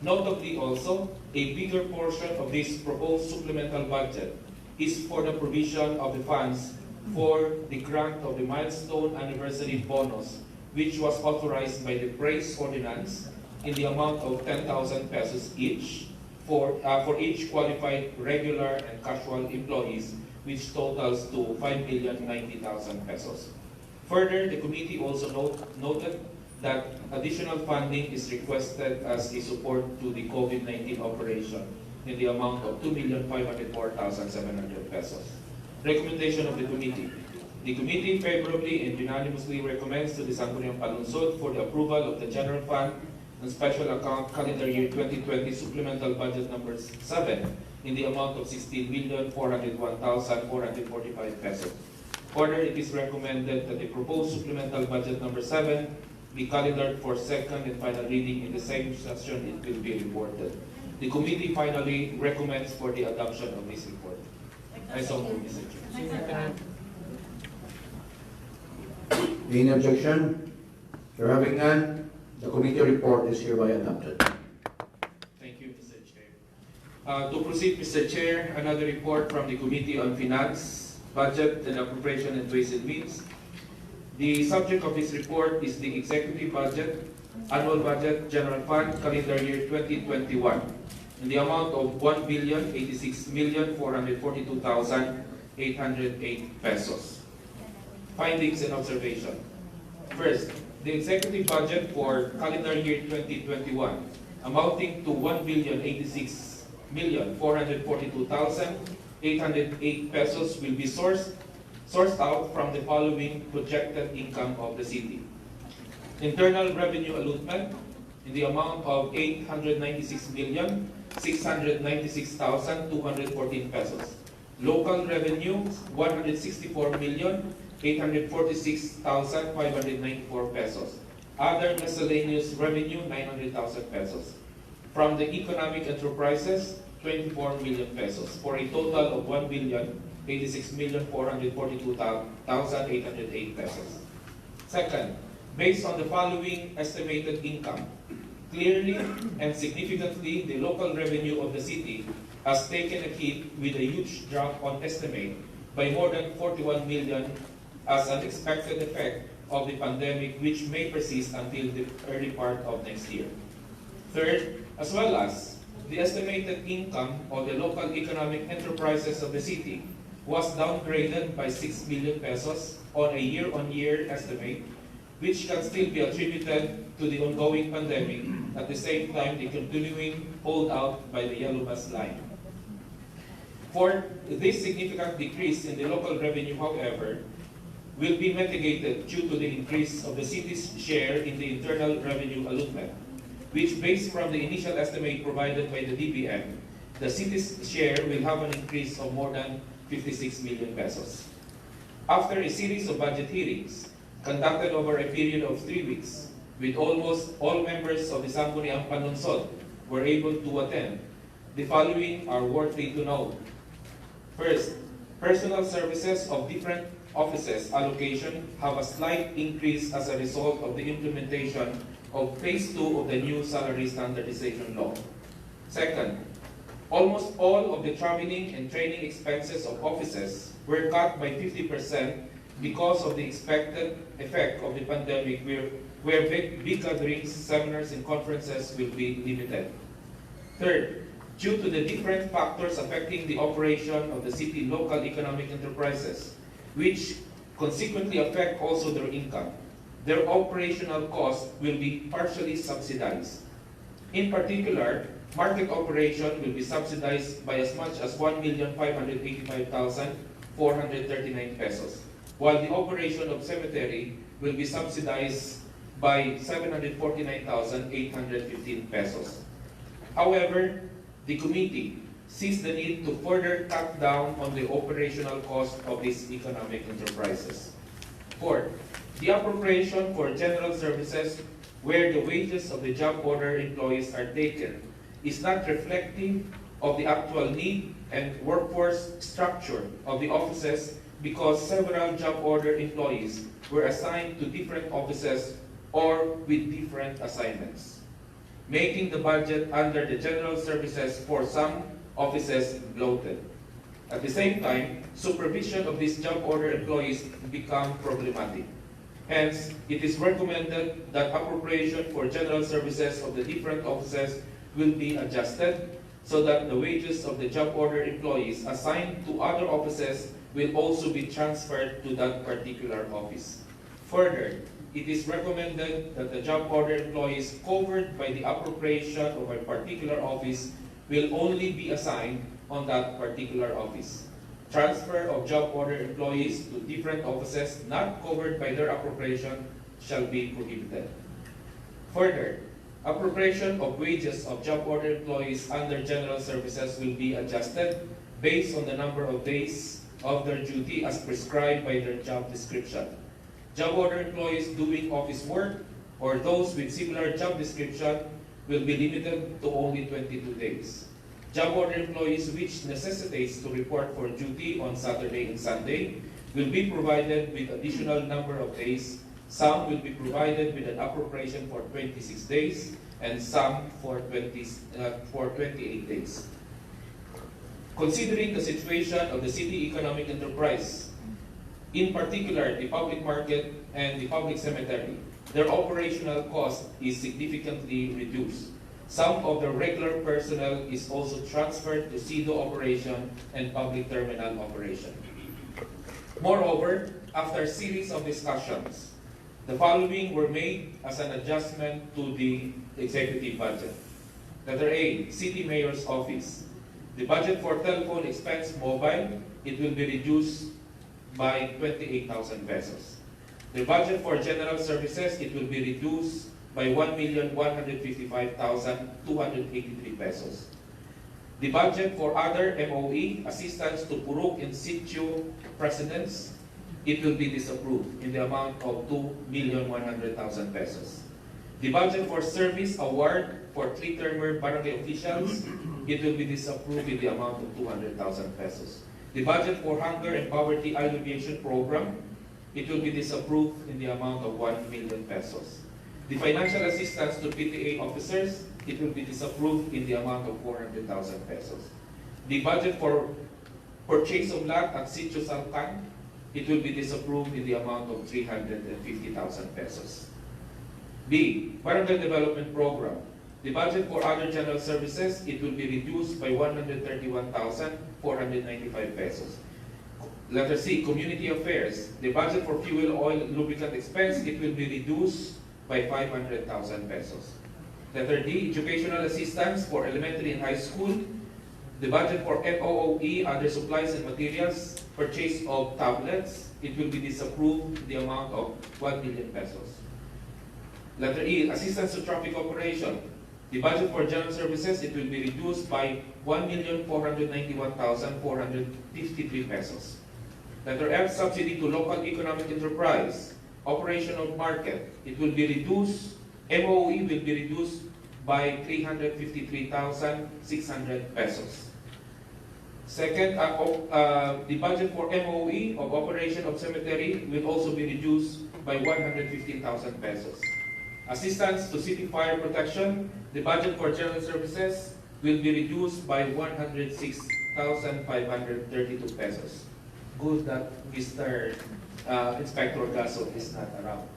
Speaker 6: notably also, a bigger portion of this proposed supplemental budget is for the provision of the funds for the grant of the milestone anniversary bonus, which was authorized by the Praise Ordinance in the amount of 10,000 pesos each for each qualified regular and casual employees, which totals to 5,090,000 pesos. Further, the committee also noted that additional funding is requested as a support to the COVID-19 operation in the amount of 2,504,700 pesos. Recommendation of the committee. The committee favorably and unanimously recommends to the Sangguniang Panlunsod for the approval of the General Fund and Special Account Calendar Year 2020 Supplemental Budget Number 7 in the amount of 16,401,445 pesos.
Speaker 11: Further, it is recommended that the proposed supplemental budget number 7 be calendared for second and final reading in the same session it will be reported. The committee finally recommends for the adoption of this report. I so move, Mr. Chair.
Speaker 12: Any objection? There having none, the committee report is hereby adopted.
Speaker 11: Thank you, Mr. Chair. To proceed, Mr. Chair, another report from the Committee on Finance, Budget and Appropriation and Ways and Means. The subject of this report is the Executive Budget, Annual Budget, General Fund, Calendar Year 2021, in the amount of 1,086,442,808 pesos. Findings and observation. First, the executive budget for calendar year 2021 amounting to 1,086,442,808 pesos will be sourced out from the following projected income of the city. Internal revenue allotment in the amount of 896,696,214 pesos. Local revenue 164,846,594 pesos. Other miscellaneous revenue 900,000 pesos. From the economic enterprises 24 million pesos for a total of 1,086,442,808 pesos. Second, based on the following estimated income, clearly and significantly the local revenue of the city has taken a hit with a huge drop on estimate by more than 41 million as an expected effect of the pandemic, which may persist until the early part of next year. Third, as well as the estimated income of the local economic enterprises of the city was downgraded by 6 million pesos on a year-on-year estimate, which can still be attributed to the ongoing pandemic, at the same time the continuing holdout by the Yellow Bus line. For this significant decrease in the local revenue, however, will be mitigated due to the increase of the city's share in the internal revenue allotment, which based from the initial estimate provided by the DBM, the city's share will have an increase of more than 56 million pesos. After a series of budget hearings conducted over a period of 3 weeks, with almost all members of the Sangguniang Panunsod were able to attend, the following are worthy to note. First, personal services of different offices allocation have a slight increase as a result of the implementation of Phase 2 of the new salary standardization law. Second, almost all of the traveling and training expenses of offices were cut by 50% because of the expected effect of the pandemic where big gatherings, seminars, and conferences will be limited. Third, due to the different factors affecting the operation of the city local economic enterprises, which consequently affect also their income, their operational costs will be partially subsidized. In particular, market operation will be subsidized by as much as 1,585,439 pesos, while the operation of cemetery will be subsidized by 749,815 pesos. However, the committee sees the need to further cut down on the operational cost of these economic enterprises. Fourth, the appropriation for general services where the wages of the job order employees are taken is not reflective of the actual need and workforce structure of the offices because several job order employees were assigned to different offices or with different assignments, making the budget under the general services for some offices bloated. At the same time, supervision of these job order employees become problematic. Hence, it is recommended that appropriation for general services of the different offices will be adjusted so that the wages of the job order employees assigned to other offices will also be transferred to that particular office. Further, it is recommended that the job order employees covered by the appropriation of a particular office will only be assigned on that particular office. Transfer of job order employees to different offices not covered by their appropriation shall be prohibited. Further, appropriation of wages of job order employees under general services will be adjusted based on the number of days of their duty as prescribed by their job description. Job order employees doing office work or those with similar job description will be limited to only 22 days. Job order employees which necessitates to report for duty on Saturday and Sunday will be provided with additional number of days. Some will be provided with an appropriation for 26 days and some for 28 days. Considering the situation of the city economic enterprise, in particular the public market and the public cemetery, their operational cost is significantly reduced. Some of the regular personnel is also transferred to CIDO operation and public terminal operation. Moreover, after a series of discussions, the following were made as an adjustment to the executive budget. Letter A, City Mayor's Office. The budget for telephone expense mobile, it will be reduced by 28,000 pesos. The budget for general services, it will be reduced by 1,155,283 pesos. The budget for other MOE, assistance to Purok in situ presidents, it will be disapproved in the amount of 2,100,000 pesos. The budget for service award for three-termer barangay officials, it will be disapproved in the amount of 200,000 pesos. The budget for hunger and poverty alleviation program, it will be disapproved in the amount of 1 million pesos. The financial assistance to PTA officers, it will be disapproved in the amount of 400,000 pesos. The budget for purchase of land at Sitio Salcan, it will be disapproved in the amount of 350,000 pesos. B, Barangay Development Program. The budget for other general services, it will be reduced by 131,495 pesos. Letter C, Community Affairs. The budget for fuel, oil, lubricant expense, it will be reduced by 500,000 pesos. Letter D, Educational Assistance for elementary and high school. The budget for FOOE, other supplies and materials, purchase of tablets, it will be disapproved in the amount of 1 million pesos. Letter E, Assistance to Traffic Operation. The budget for general services, it will be reduced by 1,491,453 pesos. Letter F, Subsidy to Local Economic Enterprise. Operation of market, it will be reduced, MOE will be reduced by 353,600 pesos. Second, the budget for MOE of operation of cemetery will also be reduced by 115,000 pesos. Assistance to city fire protection, the budget for general services will be reduced by 106,532 pesos. Good that Mr. Inspector Gaso is not around.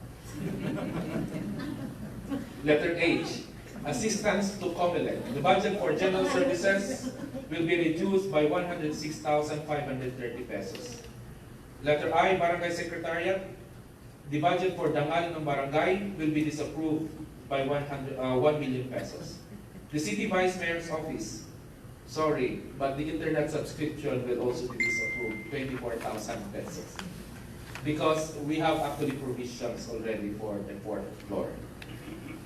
Speaker 11: Letter H, assistance to COMELEC. The budget for general services will be reduced by 106,530 pesos. Letter I, Barangay Secretariat. The budget for dangal ng barangay will be disapproved by 1 million pesos. The City Vice Mayor's Office. Sorry, but the internet subscription will also be disapproved, 24,000 pesos. Because we have actually provisions already for the fourth floor.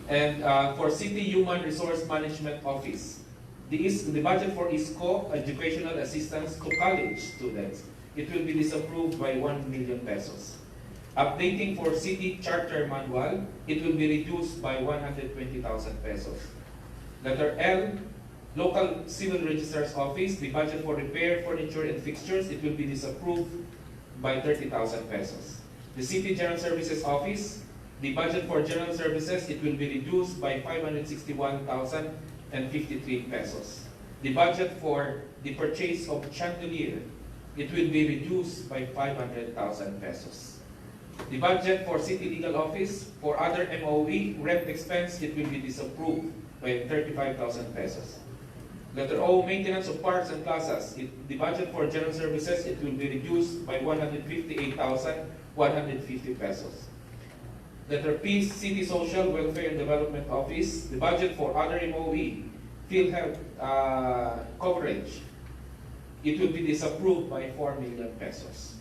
Speaker 11: And for City Human Resource Management Office, the budget for ISCO, Educational Assistance to College Students, it will be disapproved by 1 million pesos. Updating for City Charter Manual, it will be reduced by 120,000 pesos. Letter L, Local Civil Registrar's Office, the budget for repair, furniture, and fixtures, it will be disapproved by 30,000 pesos. The City General Services Office, the budget for general services, it will be reduced by 561,053 pesos. The budget for the purchase of chandelier, it will be reduced by 500,000 pesos. The budget for City Legal Office, for other MOE, rent expense, it will be disapproved by 35,000 pesos. Letter O, maintenance of parks and plazas. The budget for general services, it will be reduced by 158,150 pesos. Letter P, City Social Welfare and Development Office. The budget for other MOE, field health coverage, it will be disapproved by 4 million pesos.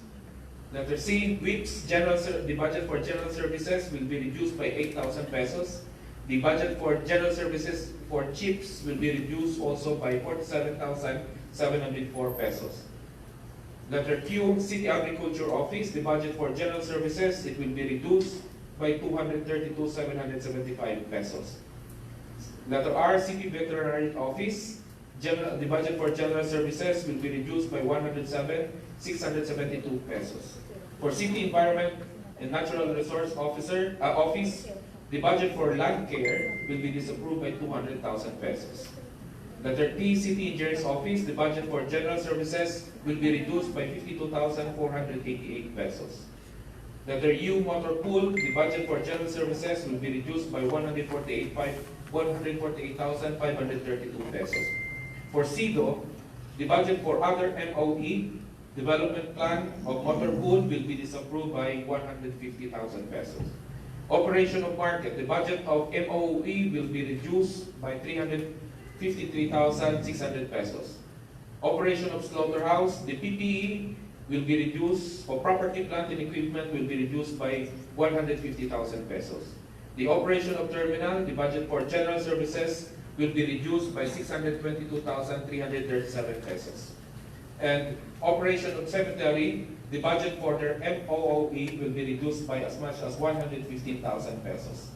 Speaker 11: Letter C, WIPS, the budget for general services will be reduced by 8,000 pesos. The budget for general services for CHIPS will be reduced also by 47,704 pesos. Letter Q, City Agriculture Office, the budget for general services, it will be reduced by 232,775 pesos. Letter R, City Veterinary Office, the budget for general services will be reduced by 107,672 pesos. For City Environment and Natural Resource Office, the budget for land care will be disapproved by 200,000 pesos. Letter T, City Engineer's Office, the budget for general services will be reduced by 52,488 pesos. Letter U, Motor Pool, the budget for general services will be reduced by 148,532 pesos. For CIDO, the budget for other MOE, development plan of Motor Pool will be disapproved by 150,000 pesos. Operation of market, the budget of MOE will be reduced by 353,600 pesos. Operation of slaughterhouse, the PPE will be reduced, or property, plant, and equipment will be reduced by 150,000 pesos. The operation of terminal, the budget for general services will be reduced by 622,337 pesos. And operation of cemetery, the budget for their MOOE will be reduced by as much as 115,000 pesos.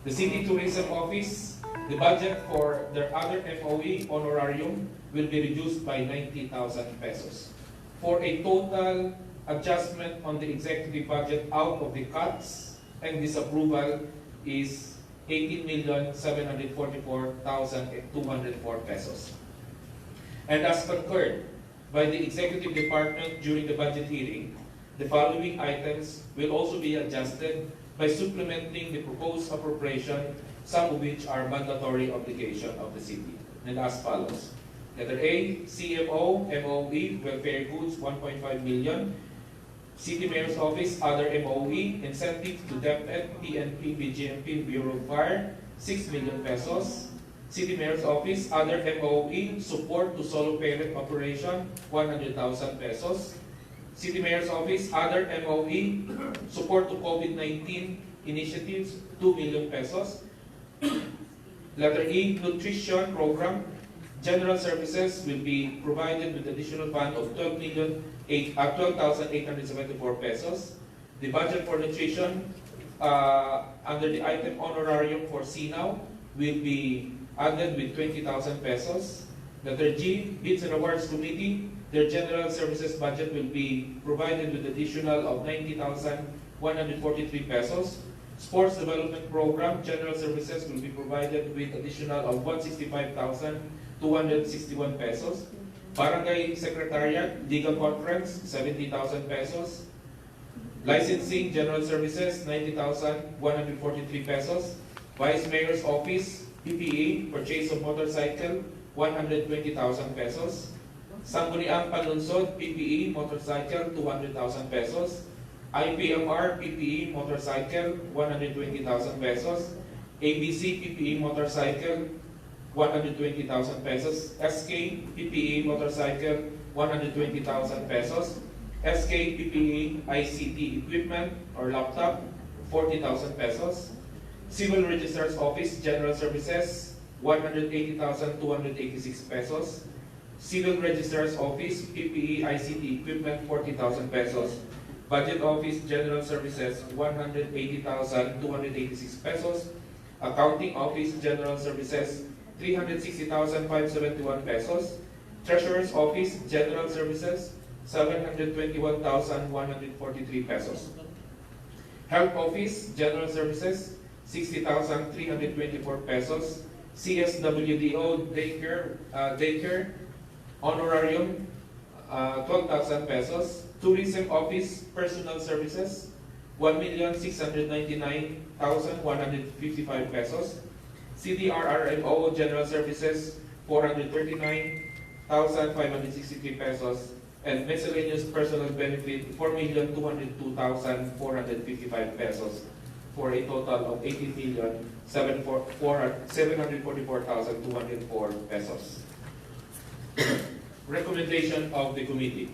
Speaker 11: The City Tourism Office, the budget for their other MOE honorarium will be reduced by 90,000 pesos. For a total adjustment on the executive budget out of the cuts and disapproval is 18,744,204 pesos. And as concurred by the Executive Department during the budget hearing, the following items will also be adjusted by supplementing the proposed appropriation, some of which are mandatory obligation of the city. And as follows. Letter A, CMO, MOE, welfare goods, 1.5 million. City Mayor's Office, other MOE, incentive to DepEd, PNP, BGMP, Bureau of Fire, 6 million pesos. City Mayor's Office, other MOE, support to solo parent operation, 100,000 pesos. City Mayor's Office, other MOE, support to COVID-19 initiatives, 2 million pesos. Letter E, nutrition program, general services will be provided with additional fund of 12,874 pesos. The budget for nutrition under the item honorarium for CNOW will be added with 20,000 pesos. Letter G, Bids and Awards Committee, their general services budget will be provided with additional of 90,143 pesos. Sports Development Program, general services will be provided with additional of 165,261 pesos. Barangay Secretariat, Legal Conference, 70,000 pesos. Licensing, General Services, 90,143 pesos. Vice Mayor's Office, PPE, Purchase of Motorcycle, 120,000 pesos. Sangguniang Panlunsod, PPE, Motorcycle, 200,000 pesos. IPMR, PPE, Motorcycle, 120,000 pesos. ABC, PPE, Motorcycle, 120,000 pesos. SK, PPE, Motorcycle, 120,000 pesos. SK, PPE, ICT Equipment or Laptop, 40,000 pesos. Civil Registrar's Office, General Services, 180,286 pesos. Civil Registrar's Office, PPE, ICT Equipment, 40,000 pesos. Budget Office, General Services, 180,286 pesos. Accounting Office, General Services, 360,571 pesos. Treasurer's Office, General Services, 721,143 pesos. Health Office, General Services, 60,324 pesos. CSWDO Daycare Honorarium, 12,000 pesos. Tourism Office Personal Services, 1,699,155 pesos. CDRRMO General Services, 439,563 pesos. And miscellaneous personal benefit, 4,202,455 pesos, for a total of 18,744,204 pesos. Recommendation of the committee.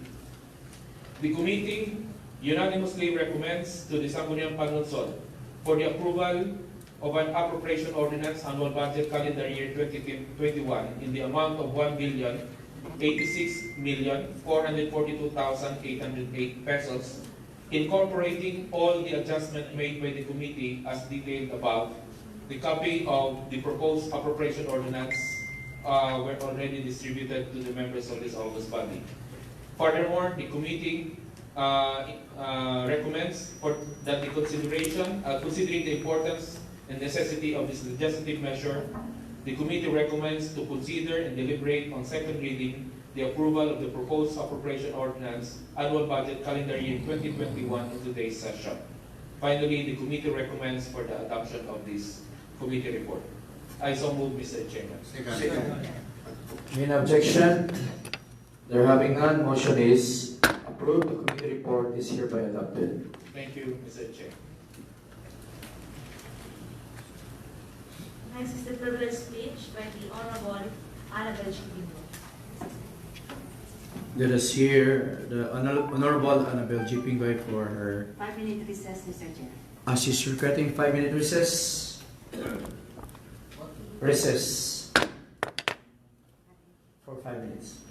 Speaker 11: The committee unanimously recommends to the Sangguniang Panlunsod for the approval of an appropriation ordinance annual budget calendar year 2021 in the amount of 86,442,808 pesos, incorporating all the adjustments made by the committee as detailed above. The copy of the proposed appropriation ordinance were already distributed to the members of this august body. Furthermore, the committee recommends that the considering the importance and necessity of this legislative measure, the committee recommends to consider and deliberate on second reading the approval of the proposed appropriation ordinance annual budget calendar year 2021 in today's session. Finally, the committee recommends for the adoption of this committee report. I so move, Mr. Chairman.
Speaker 12: Main objection? There having none, motion is approved. The committee report is hereby adopted.
Speaker 11: Thank you, Mr. Chair.
Speaker 3: Next is the privilege speech by the Honorable Annabel Chipingo.
Speaker 13: Let us hear the Honorable Annabel G. Pingoy for her.
Speaker 14: 5-minute recess, Mr. Chair.
Speaker 13: As she's requesting 5-minute recess. Recess for 5 minutes.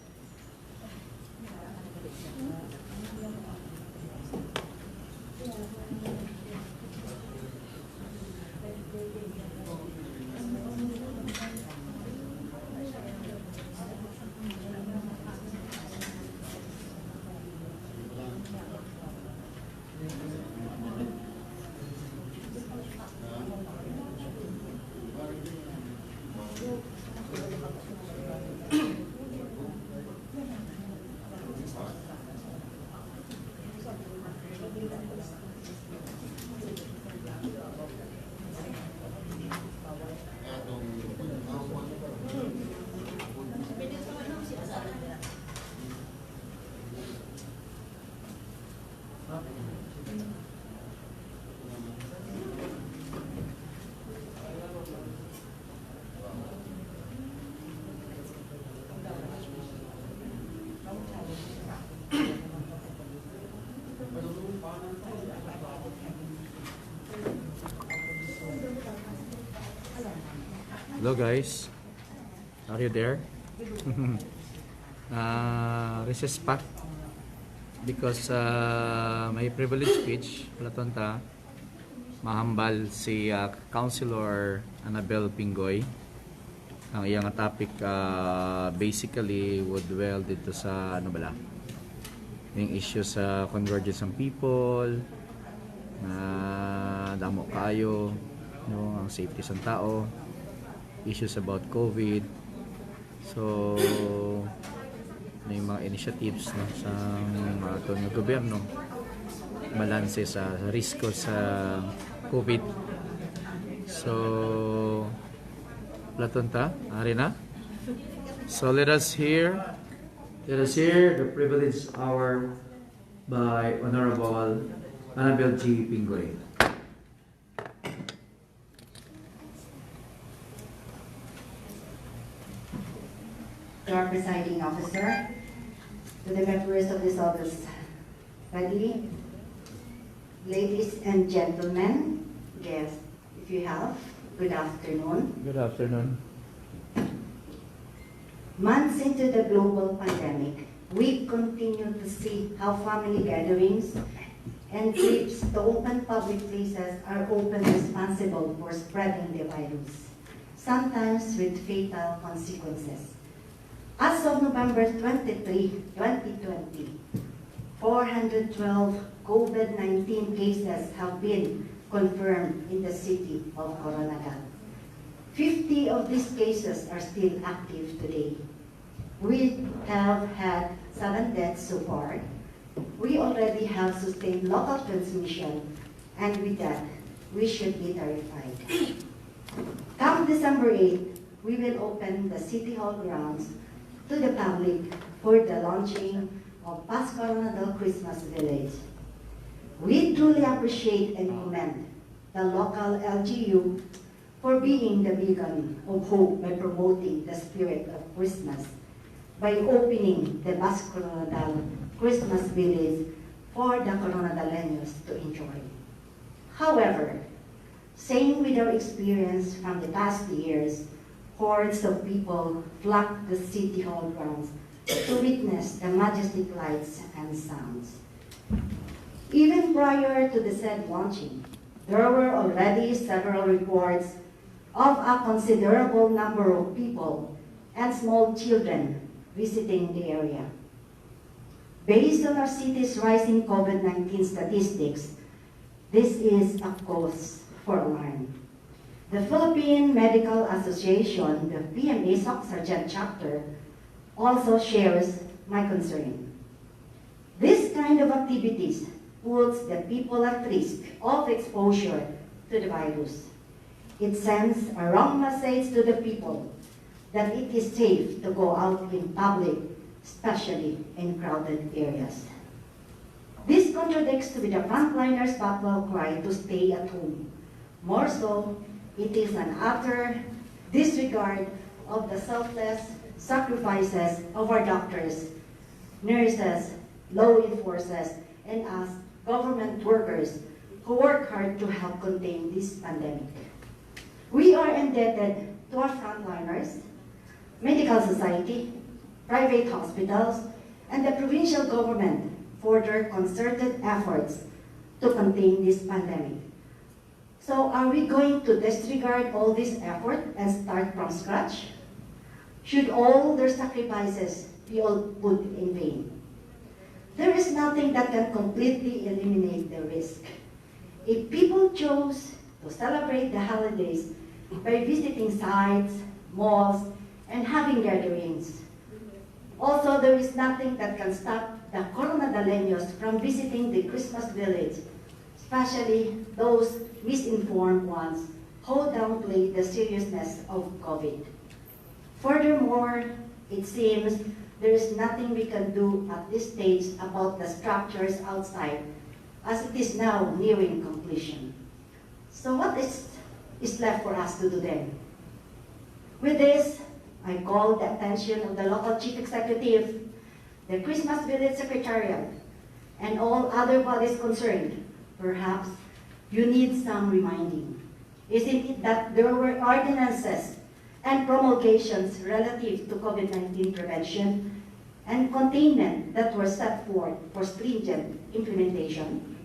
Speaker 1: Hello guys, are you there? Recess pa because may privilege speech platonta mahambal si Councilor Annabel Pingoy. Ang iyang topic basically would dwell dito sa ano bala yung issue sa convergence ng people na damo kayo no, ang safety sa tao, issues about COVID. So, may mga initiatives no, sa mga ito ng gobyerno balanse sa risko sa COVID. So, Platon ta, ari na. So, let us hear the privilege hour by Honorable Annabel G. Pingoy.
Speaker 14: To our presiding officer, to the members of this august body, ladies and gentlemen, guests, if you have, good afternoon.
Speaker 1: Good afternoon.
Speaker 14: Months into the global pandemic, we continue to see how family gatherings and trips to open public places are often responsible for spreading the virus, sometimes with fatal consequences. As of November 23, 2020, 412 COVID-19 cases have been confirmed in the city of Koronadal. 50 of these cases are still active today. We have had 7 deaths so far. We already have sustained local transmission, and with that, we should be terrified. Come December 8, we will open the City Hall grounds to the public for the launching of Koronadal Christmas Village. We truly appreciate and commend the local LGU for being the beacon of hope by promoting the spirit of Christmas by opening the Koronadal Christmas Village for the Koronadaleños to enjoy. However, same with our experience from the past years, hordes of people flocked the City Hall grounds to witness the majestic lights and sounds. Even prior to the said launching, there were already several reports of a considerable number of people and small children visiting the area. Based on our city's rising COVID-19 statistics, this is a cause for alarm. The Philippine Medical Association, the PMA Sargent chapter, also shares my concern. This kind of activities puts the people at risk of exposure to the virus. It sends a wrong message to the people that it is safe to go out in public, especially in crowded areas. This contradicts with the frontliners' battle cry to stay at home. More so, it is an utter disregard of the selfless sacrifices of our doctors, nurses, law enforcers, and us government workers who work hard to help contain this pandemic. We are indebted to our frontliners, medical society, private hospitals, and the provincial government for their concerted efforts to contain this pandemic. So are we going to disregard all this effort and start from scratch? Should all their sacrifices be all put in vain? There is nothing that can completely eliminate the risk. If people chose to celebrate the holidays by visiting sites, malls, and having gatherings, also there is nothing that can stop the Koronadaleños from visiting the Christmas village, especially those misinformed ones who downplay the seriousness of COVID. Furthermore, it seems there is nothing we can do at this stage about the structures outside, as it is now nearing completion. So what is left for us to do then? With this, I call the attention of the local chief executive, the Christmas Village Secretariat, and all other bodies concerned. Perhaps you need some reminding. Isn't it that there were ordinances and promulgations relative to COVID-19 prevention and containment that were set forth for stringent implementation?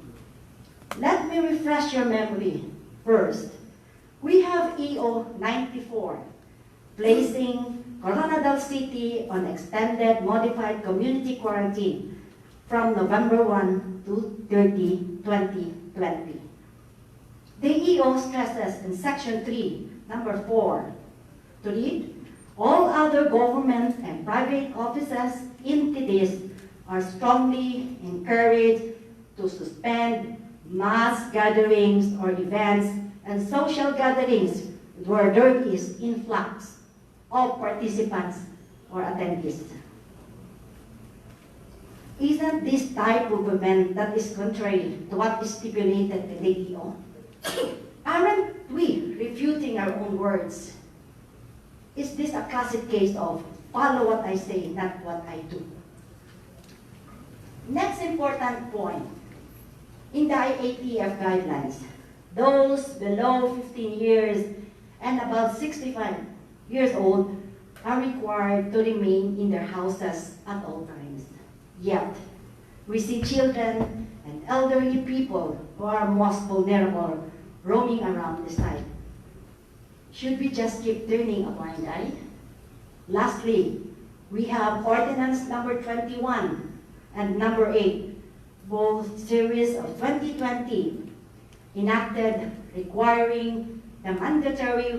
Speaker 14: Let me refresh your memory. First, we have EO 94, placing Koronadal City on extended modified community quarantine from November 1 to 30, 2020. The EO stresses in Section 3, number 4, to read, all other government and private offices, entities are strongly encouraged to suspend mass gatherings or events and social gatherings where there is influx of participants or attendees. Isn't this type of event that is contrary to what is stipulated in the EO? Aren't we refuting our own words? Is this a classic case of follow what I say, not what I do? Next important point, in the IATF guidelines, those below 15 years and above 65 years old are required to remain in their houses at all times. Yet, we see children and elderly people who are most vulnerable roaming around the site. Should we just keep turning a blind eye? Lastly, we have Ordinance number 21 and number 8, both series of 2020, enacted requiring the mandatory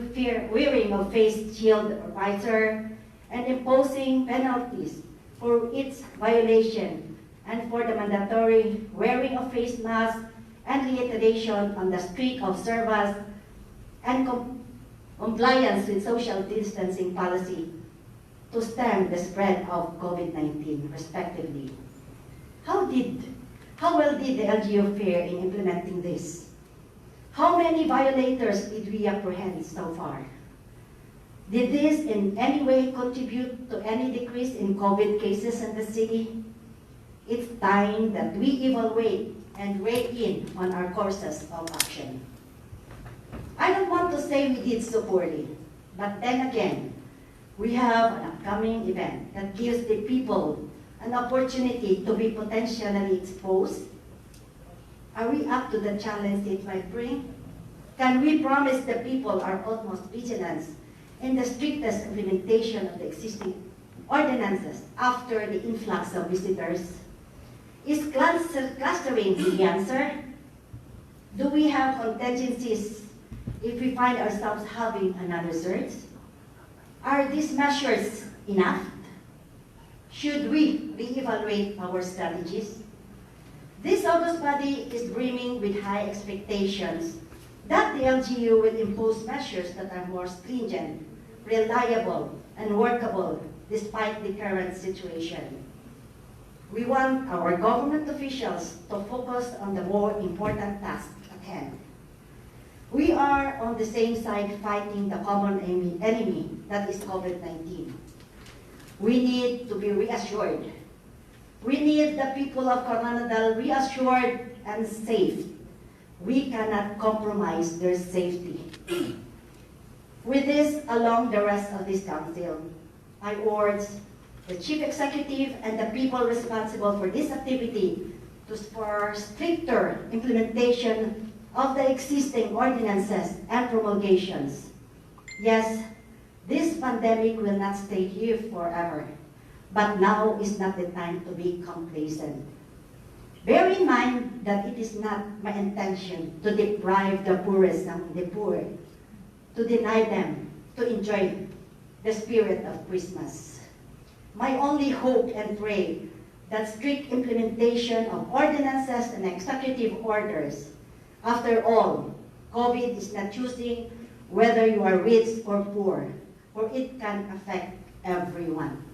Speaker 14: wearing of face shield or visor and imposing penalties for its violation and for the mandatory wearing of face mask and reiteration on the strict observance and compliance with social distancing policy to stem the spread of COVID-19, respectively. How well did the LGU fare in implementing this? How many violators did we apprehend so far? Did this in any way contribute to any decrease in COVID cases in the city? It's time that we evaluate and weigh in on our courses of action. I don't want to say we did so poorly, but then again, We have an upcoming event that gives the people an opportunity to be potentially exposed. Are we up to the challenge it might bring? Can we promise the people our utmost vigilance in the strictest implementation of the existing ordinances after the influx of visitors? Is clustering the answer? Do we have contingencies if we find ourselves having another surge? Are these measures enough? Should we reevaluate our strategies? This August body is brimming with high expectations that the LGU will impose measures that are more stringent, reliable, and workable despite the current situation. We want our government officials to focus on the more important task at hand. We are on the same side fighting the common enemy that is COVID-19. We need to be reassured. We need the people of Koronadal reassured and safe. We cannot compromise their safety. With this, along the rest of this council, I urge the Chief Executive and the people responsible for this activity to spur stricter implementation of the existing ordinances and promulgations. Yes, this pandemic will not stay here forever, but now is not the time to be complacent. Bear in mind that it is not my intention to deprive the poorest of the poor, to deny them to enjoy the spirit of Christmas. My only hope and pray that strict implementation of ordinances and executive orders. After all, COVID is not choosing whether you are rich or poor, for it can affect everyone.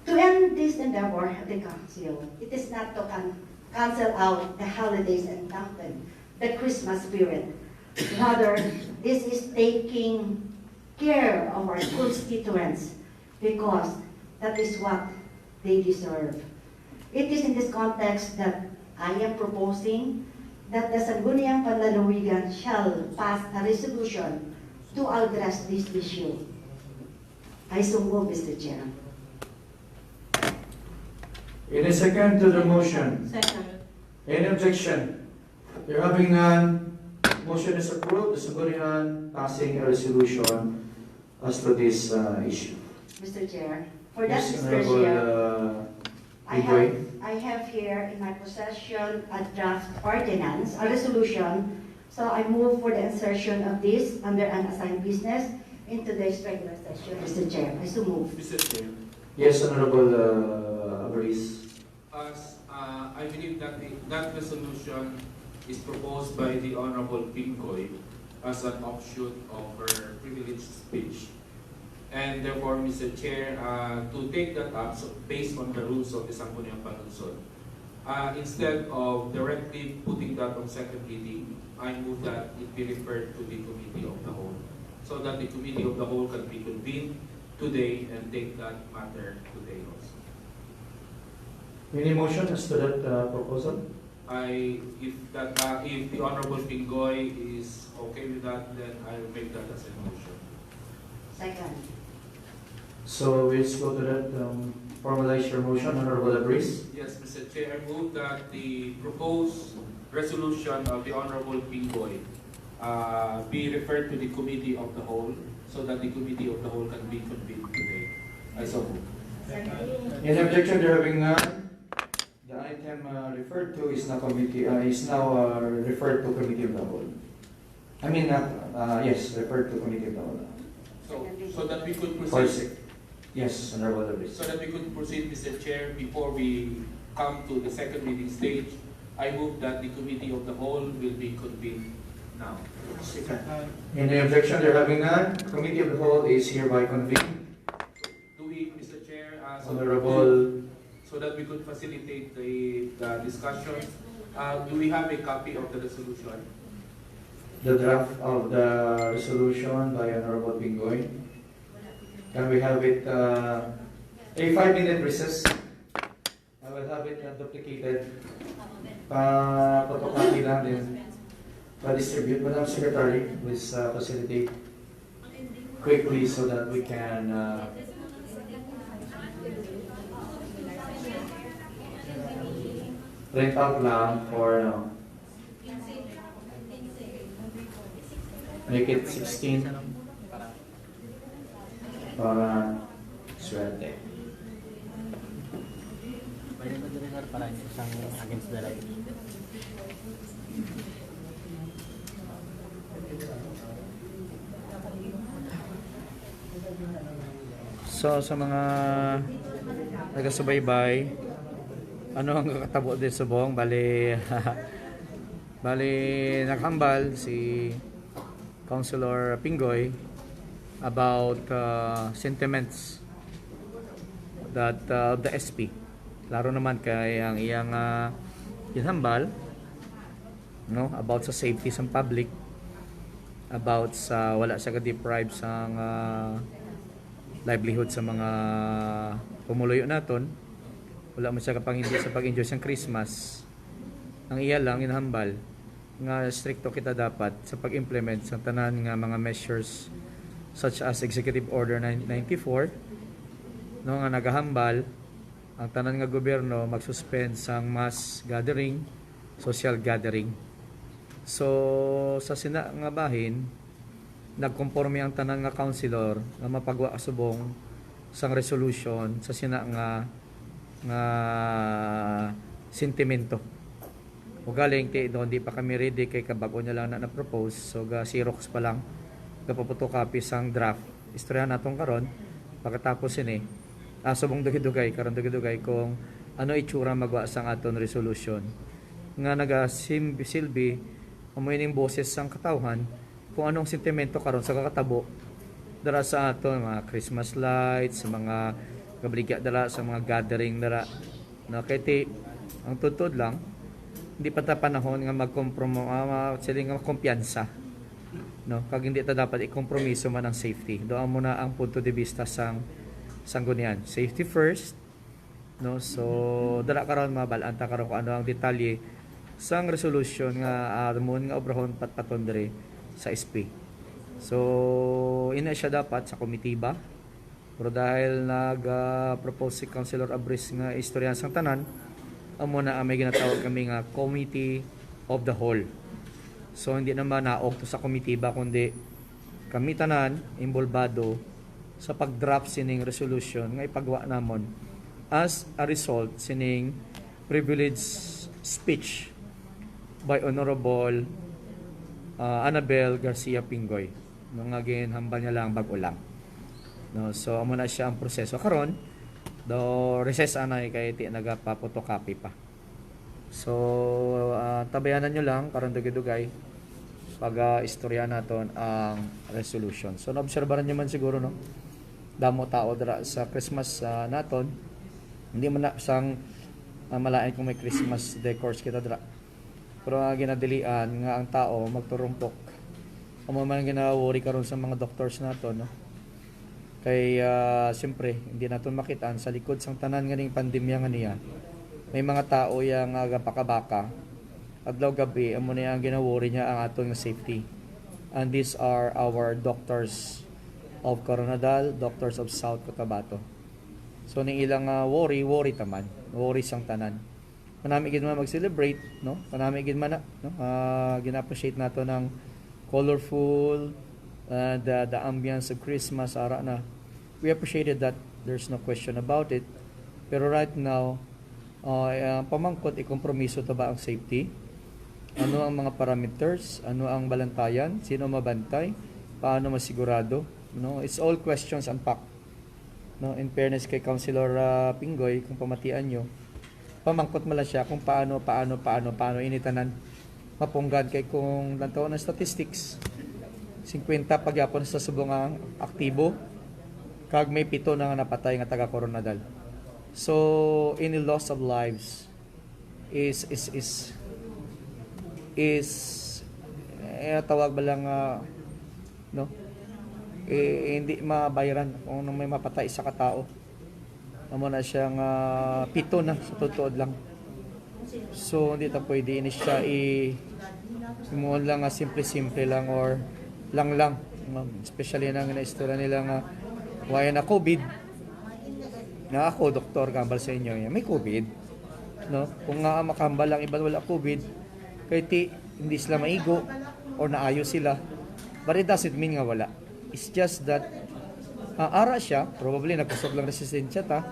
Speaker 14: To end this endeavor of the Council, it is not to cancel out the holidays and dampen the Christmas spirit. Rather, this is taking care of our constituents because that is what they deserve. It is in this context that I am proposing that the Sangguniang Panlalawigan shall pass a resolution to address this issue. I so move, Mr. Chair.
Speaker 12: Any second to the motion?
Speaker 3: Second.
Speaker 12: Any objection? There having none, motion is approved. The Sangguniang passing a resolution as to this issue.
Speaker 14: Mr. Chair, for that
Speaker 12: Yes,
Speaker 14: discussion,
Speaker 12: Honorable
Speaker 14: I have here in my possession a draft ordinance, a resolution. So I move for the insertion of this under unassigned business in today's regular session, Mr. Chair. I so move.
Speaker 11: Mr. Chair,
Speaker 12: Yes, Honorable Abaris.
Speaker 11: as I believe that that resolution is proposed by the Honorable Pingoy as an offshoot of her privileged speech. And therefore, Mr. Chair, to take that up so based on the rules of the Sangguniang Panlungsod, instead of directly putting that on second reading, I move that it be referred to the Committee of the Whole, so that the Committee of the Whole can be convened today and take that matter today also.
Speaker 12: Any motion as to that proposal?
Speaker 11: If the Honorable Pingoy is okay with that, then I will make that as a motion.
Speaker 14: Second.
Speaker 12: So we'll just go to that. Formalize your motion, Honorable Abaris.
Speaker 11: Yes, Mr. Chair, I move that the proposed resolution of the Honorable Pingoy be referred to the Committee of the Whole, so that the Committee of the Whole can be convened today. I so move.
Speaker 12: Any objection? There having none, the item referred to is now referred to Committee of the Whole. I mean, yes, referred to Committee of the Whole.
Speaker 11: So that we could
Speaker 12: For
Speaker 11: proceed.
Speaker 12: yes, Honorable Abaris.
Speaker 11: So that we could proceed, Mr. Chair, before we come to the second reading stage, I move that the Committee of the Whole will be convened now.
Speaker 12: Any objection? There having none, Committee of the Whole is hereby convened.
Speaker 11: Do we, Mr. Chair,
Speaker 12: Honorable.
Speaker 11: so that we could facilitate the discussion, do we have a copy of the resolution?
Speaker 12: The draft of the resolution by Honorable Pingoy. Can we have it a 5-minute recess? I will have it duplicated. Photocopy lang din. Pa-distribute. Madam Secretary, please facilitate. quickly so that we can rent out lang for make it 16 para swerte.
Speaker 13: Para isang against the light.
Speaker 1: So sa mga nagasubaybay, ano ang kakatabo din subong, bali bali naghambal si Councilor Pingoy about sentiments that of the SP. Laro naman kay ang iyang ginhambal, no, about sa safety sa public, about sa wala sa ka-deprive sa livelihood sa mga pumuluyo naton, wala mo siya kapang hindi sa pag-enjoy sa Christmas. Ang iya lang inhambal nga stricto kita dapat sa pag-implement sa tanan nga mga measures such as Executive Order 994, no, nga nagahambal ang tanan nga gobyerno mag-suspend sang mass gathering, social gathering. So sa sina nga bahin nagkonforme ang tanan nga councilor nga mapagwa subong sang resolution sa sina nga sentimento. O galing ti doon di pa kami ready kay kabago niya lang na propose, so ga Xerox pa lang kapapotocopy sang draft. Istoryahan natong karon pagkatapos ini subong dugay-dugay karon dugay-dugay kung ano itsura magwa sang aton resolution nga nagasilbi amoy ning boses sang katawhan kung anong sentimento karon sa kakatabo dara sa aton mga Christmas lights, mga kabligya dara sa mga gathering dara, no, kay ti ang tutod lang hindi pa ta panahon nga magkompromo sila nga kumpiyansa, no, kag hindi ta dapat ikompromiso man ang safety. Doon muna ang punto de vista sang sanggunian, safety first, no. So dara karon mabalanta karon kung ano ang detalye sang resolution nga armon nga obrahon patpaton diri sa SP. So ina siya dapat sa komitiba, pero dahil nag-propose si Councilor Abris nga istoryahan sang tanan, amo na may ginatawag kami nga Committee of the Whole. So hindi naman naog to sa komitiba kundi kami tanan involvado sa pag-draft sining resolution nga ipagwa namon as a result sining privileged speech by Honorable Annabel Garcia Pingoy, nung ginhambal niya lang bago lang, no. So amo na siya ang proseso karon do recess anay kay ti nagapapotocopy pa. So tabayanan nyo lang karon dugay-dugay pag istorya naton ang resolution. So naobserbahan nyo man siguro, no, damo tao dira sa Christmas naton, hindi man na sang malain kung may Christmas decors kita dira, pero ginadilian nga ang tao magturumpok. Amo man gina-worry karon sa mga doctors naton, no, kay siyempre hindi naton makitaan sa likod sang tanan nga ning pandemya nga niya may mga tao yang gapakabaka adlaw gabi. Amo na ang gina-worry niya ang aton nga safety, and these are our doctors of Koronadal, doctors of South Cotabato. So ning ilang worry taman, worry sang tanan. Manami gid man mag-celebrate, no? Manami gid man, no? Gina-appreciate nato ng colorful the ambience of Christmas ara na. We appreciated that, there's no question about it. Pero right now, pamangkot ikompromiso ta ba ang safety? Ano ang mga parameters? Ano ang balantayan? Sino mabantay? Paano masigurado? No, it's all questions unpacked. No, in fairness kay Councilor Pingoy, kung pamatian nyo, pamangkot mo lang siya kung paano initanan mapunggan kay kung lantaw ng statistics 50 pagyapon sa subong ang aktibo kag may 7 na napatay nga taga Koronadal. So any loss of lives is tawag ba lang no, hindi mabayaran kung may mapatay sa katao. Amo na siyang 7 na sa totoo lang. So hindi ta pwede ini siya simulan lang simple lang or lang Especially nang na-istorya nila nga why na COVID. Na ako, doktor, kambal sa inyo, may COVID. No? Kung nga makambal lang iba wala COVID, kaya hindi sila maigo or naayo sila. But it doesn't mean nga wala. It's just that ara siya, probably nagkusog lang resistensya ta,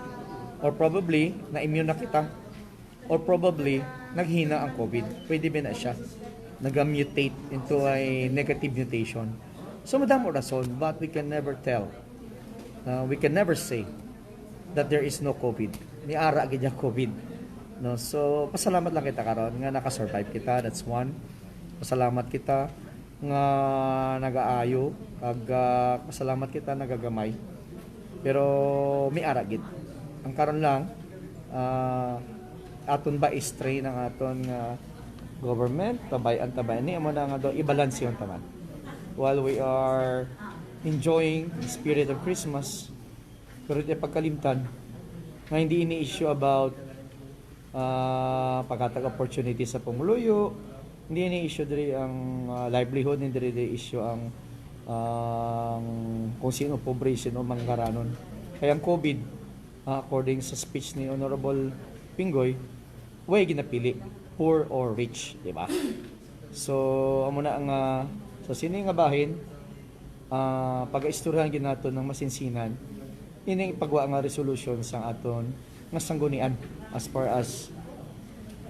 Speaker 1: or probably na-immune na kita, or probably naghina ang COVID. Pwede ba na siya? Nag-mutate into a negative mutation. So madamo rason, but we can never tell. We can never say that there is no COVID. Ni ara gid ya COVID. No, so pasalamat lang kita karon nga naka-survive kita. That's one. Pasalamat kita nga nagaayo kag pasalamat kita nagagamay. Pero may ara gid. Ang karon lang aton ba i-strain ang aton government tabay-an ni amo na nga do i-balance yon taman. While we are enjoying the spirit of Christmas, pero ito pagkalimtan nga hindi ini-issue about paghatag opportunity sa pumuluyo, hindi ini-issue diri ang livelihood, hindi diri issue ang kung sino pobre, sino manggaranon. Kaya ang COVID, according sa speech ni Honorable Pingoy, way ginapili, poor or rich, di ba? So, amo na ang so sino nga bahin, pag-istoryahan ginaton ng masinsinan, ini ipagwa nga resolution sa aton nga sanggunian as far as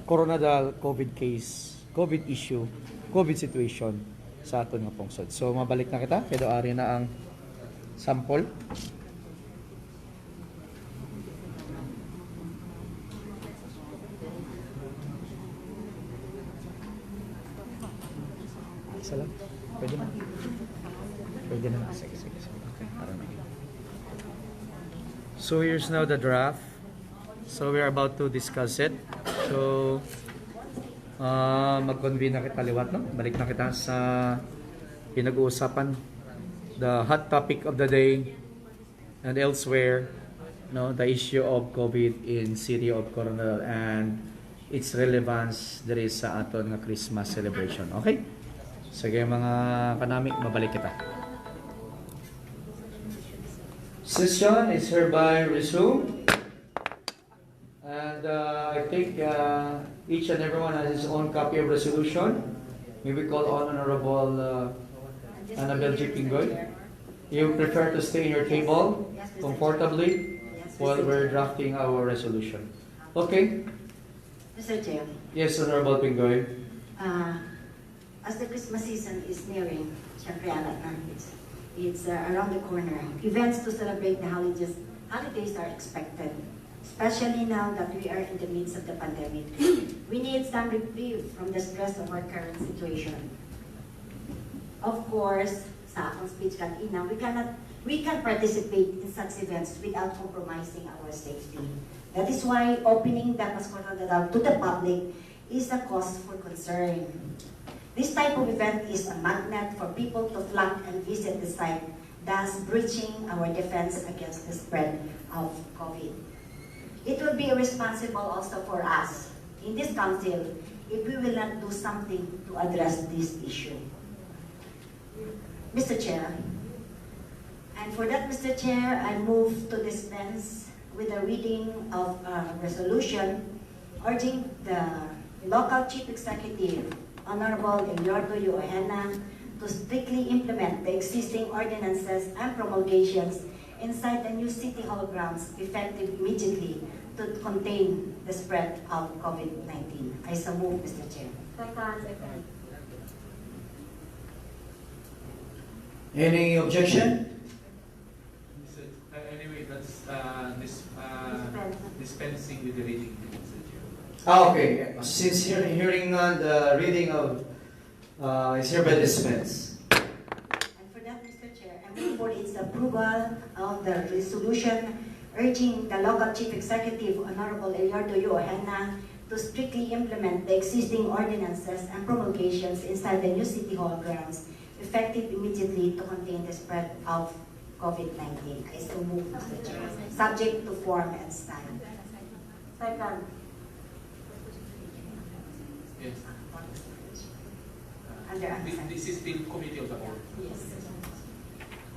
Speaker 1: Koronadal COVID case, COVID issue, COVID situation sa aton nga pungsod. So mabalik na kita, kaya ari na ang sample. Isa lang? Pwede na? Pwede na. Sige. Okay, para na. So here's now the draft. So we are about to discuss it. So mag-convene na kita liwat, no? Balik na kita sa pinag-uusapan, the hot topic of the day and elsewhere, no, the issue of COVID in city of Koronadal and its relevance there is sa aton nga Christmas celebration. Okay? Sige mga kanami, mabalik kita. Session is hereby resumed, and I think each and everyone has his own copy of resolution. May we call on Honorable Annabel G. Pingoy. You prefer to stay in your table comfortably while we're drafting our resolution. Okay?
Speaker 14: Mr. Chair.
Speaker 1: Yes, Honorable Pingoy.
Speaker 14: As the Christmas season is nearing, syempre alat na, it's around the corner. Events to celebrate the holidays are expected, especially now that we are in the midst of the pandemic. We need some reprieve from the stress of our current situation. Of course, sa akong speech kanina, we can participate in such events without compromising our safety. That is why opening the Koronadal to the public is a cause for concern. This type of event is a magnet for people to flock and visit the site, thus breaching our defense against the spread of COVID. It will be irresponsible also for us in this council if we will not do something to address this issue. Mr. Chair, and for that, Mr. Chair, I move to dispense with the reading of a resolution urging the local chief executive, Honorable Eduardo Yohana, to strictly implement the existing ordinances and promulgations inside the new City Hall grounds effective immediately to contain the spread of COVID-19. I so move, Mr. Chair.
Speaker 3: Second.
Speaker 12: Any objection?
Speaker 11: Anyway, that's dispensing with the reading.
Speaker 12: Okay. Since hearing the reading of is hereby dispensed.
Speaker 14: And for that, Mr. Chair, I move for its approval of the resolution urging the local chief executive, Honorable Eduardo Yohana, to strictly implement the existing ordinances and promulgations inside the new City Hall grounds, effective immediately to contain the spread of COVID-19. I so move, Mr. Chair, subject to form and style.
Speaker 3: Second.
Speaker 11: Yes.
Speaker 14: Under
Speaker 11: This is still committee of the whole.
Speaker 14: Yes.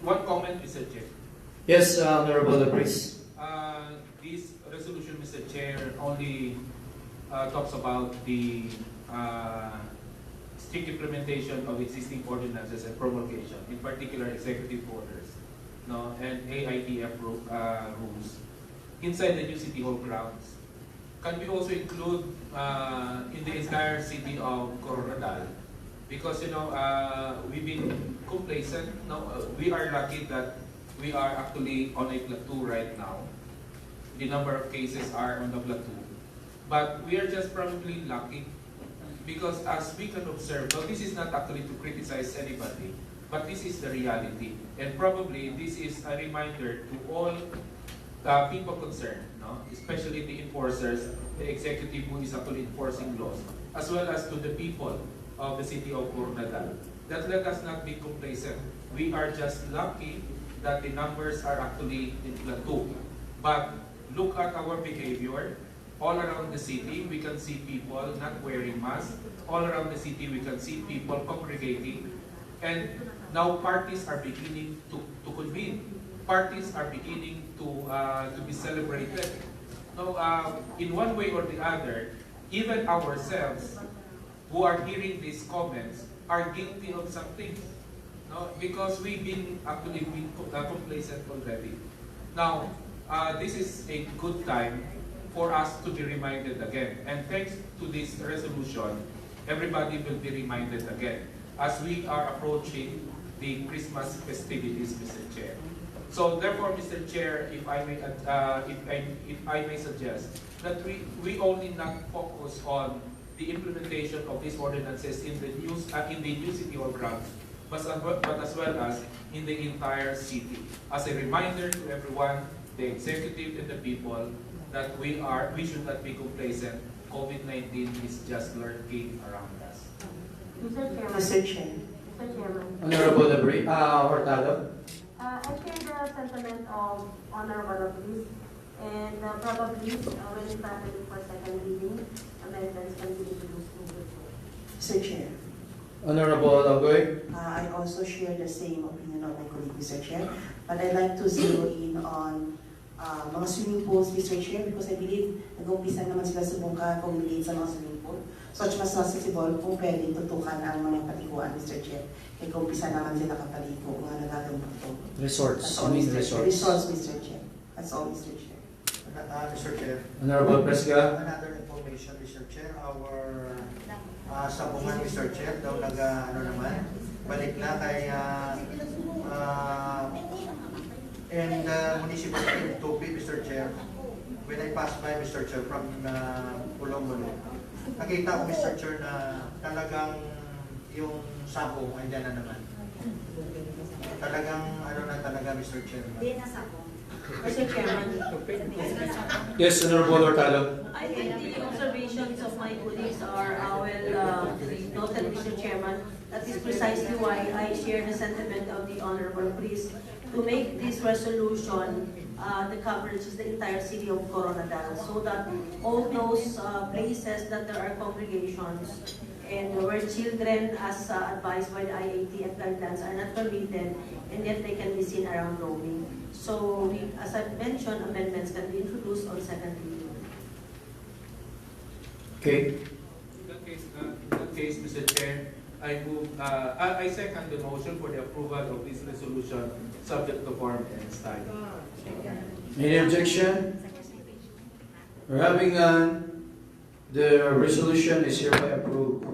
Speaker 11: one comment, Mr. Chair.
Speaker 12: Yes, Honorable Lapris.
Speaker 11: This resolution, Mr. Chair, only talks about the strict implementation of existing ordinances and promulgation, in particular executive orders, no, and AITF rules inside the new City Hall grounds. Can we also include in the entire city of Koronadal? Because we've been complacent. No, we are lucky that we are actually on a plateau right now. The number of cases are on the plateau, but we are just probably lucky because as we can observe, now this is not actually to criticize anybody, but this is the reality, and probably this is a reminder to all people concerned, no? Especially the enforcers, the executive who is actually enforcing laws, as well as to the people of the city of Koronadal, that let us not be complacent. We are just lucky that the numbers are actually in plateau. But look at our behavior. All around the city, we can see people not wearing masks. All around the city, we can see people congregating. And now parties are beginning to convene. Parties are beginning to be celebrated. Now, in one way or the other, even ourselves who are hearing these comments are guilty of something. No? Because we've been actually complacent already. Now, this is a good time for us to be reminded again. And thanks to this resolution, everybody will be reminded again as we are approaching the Christmas festivities, Mr. Chair. So therefore, Mr. Chair, if I may suggest that we only not focus on the implementation of these ordinances in the new City Hall grounds, but as well as in the entire city, as a reminder to everyone, the executive and the people, that we should not be complacent. COVID-19 is just lurking around us.
Speaker 15: Mr. Chairman.
Speaker 12: Honorable Hurtado.
Speaker 15: I share the sentiment of Honorable Lapris, and probably when it's happening for second reading, amendments can be introduced in the report.
Speaker 16: Mr. Chair,
Speaker 12: Honorable Lagoy.
Speaker 16: I also share the same opinion of my colleague, Mr. Chair, but I'd like to zero in on mga swimming pools, Mr. Chair, because I believe nag-umpisa naman sila subukan congregate sa mga swimming pool. So, mas accessible kung pwedeng tutukan ang mga patikuan, Mr. Chair. Kaya umpisa naman sila kapaligo, mga nagagawin ito.
Speaker 12: Resorts.
Speaker 16: Resorts, Mr. Chair. That's all, Mr. Chair.
Speaker 10: Mr. Chair.
Speaker 12: Honorable Presca.
Speaker 10: Another information, Mr. Chair. Our sabungan, Mr. Chair, daw balik na kay and municipality of Tupi, Mr. Chair. When I passed by, Mr. Chair, from Pulong-Mulo, nakita ko, Mr. Chair, na talagang yung sabong ay dyan na naman. Talagang, Mr. Chair.
Speaker 3: Hindi na sabong.
Speaker 15: Mr. Chairman.
Speaker 12: Yes, Honorable Hurtado.
Speaker 15: I think the observations of my colleagues are well noted, Mr. Chairman. That is precisely why I share the sentiment of the Honorable Priest to make this resolution the coverage is the entire city of Koronadal, so that all those places that there are congregations and where children, as advised by the IATF guidelines, are not permitted, and yet they can be seen around roaming. So, as I've mentioned, amendments can be introduced on second reading.
Speaker 12: Okay.
Speaker 11: In that case, Mr. Chair, I second the motion for the approval of this resolution subject to form and style.
Speaker 12: Any objection? We're having none. The resolution is hereby approved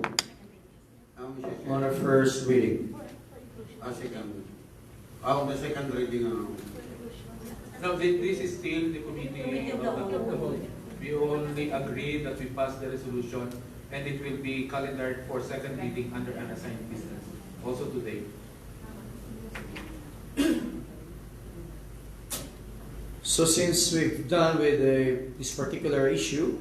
Speaker 12: on our first reading.
Speaker 9: The second reading.
Speaker 11: No, this is still the committee of the whole. We only agree that we pass the resolution and it will be calendared for second reading under unassigned business, also today.
Speaker 12: So since we've done with this particular issue,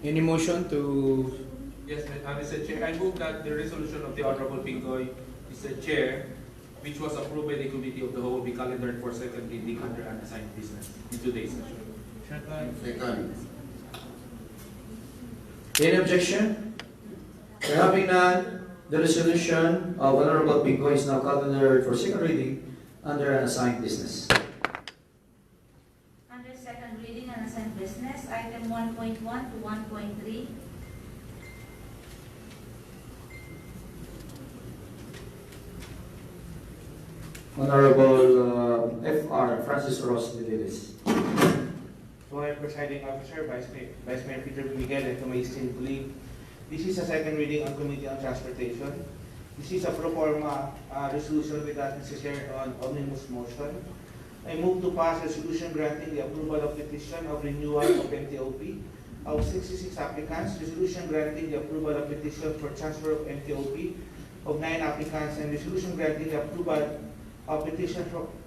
Speaker 12: any motion to...
Speaker 11: Yes, Mr. Chair, I move that the resolution of the Honorable Pingoy, Mr. Chair, which was approved by the Committee of the Whole, be calendared for second reading under unassigned business in today's session.
Speaker 9: Second.
Speaker 12: Any objection? We're having none. The resolution of Honorable Pico is now considered for second reading under an assigned business.
Speaker 3: Under second reading and assigned business, item 1.1 to 1.3.
Speaker 12: Honorable FR Francis Ross Didilis.
Speaker 2: To our presiding officer, Vice Mayor Peter Miguel, and to my esteemed colleague, this is a second reading on Committee on Transportation. This is a pro forma resolution without necessary on omnibus motion. I move to pass resolution granting the approval of petition of renewal of MTOP of 66 applicants, resolution granting the approval of petition for transfer of MTOP of 9 applicants, and resolution granting the approval of petition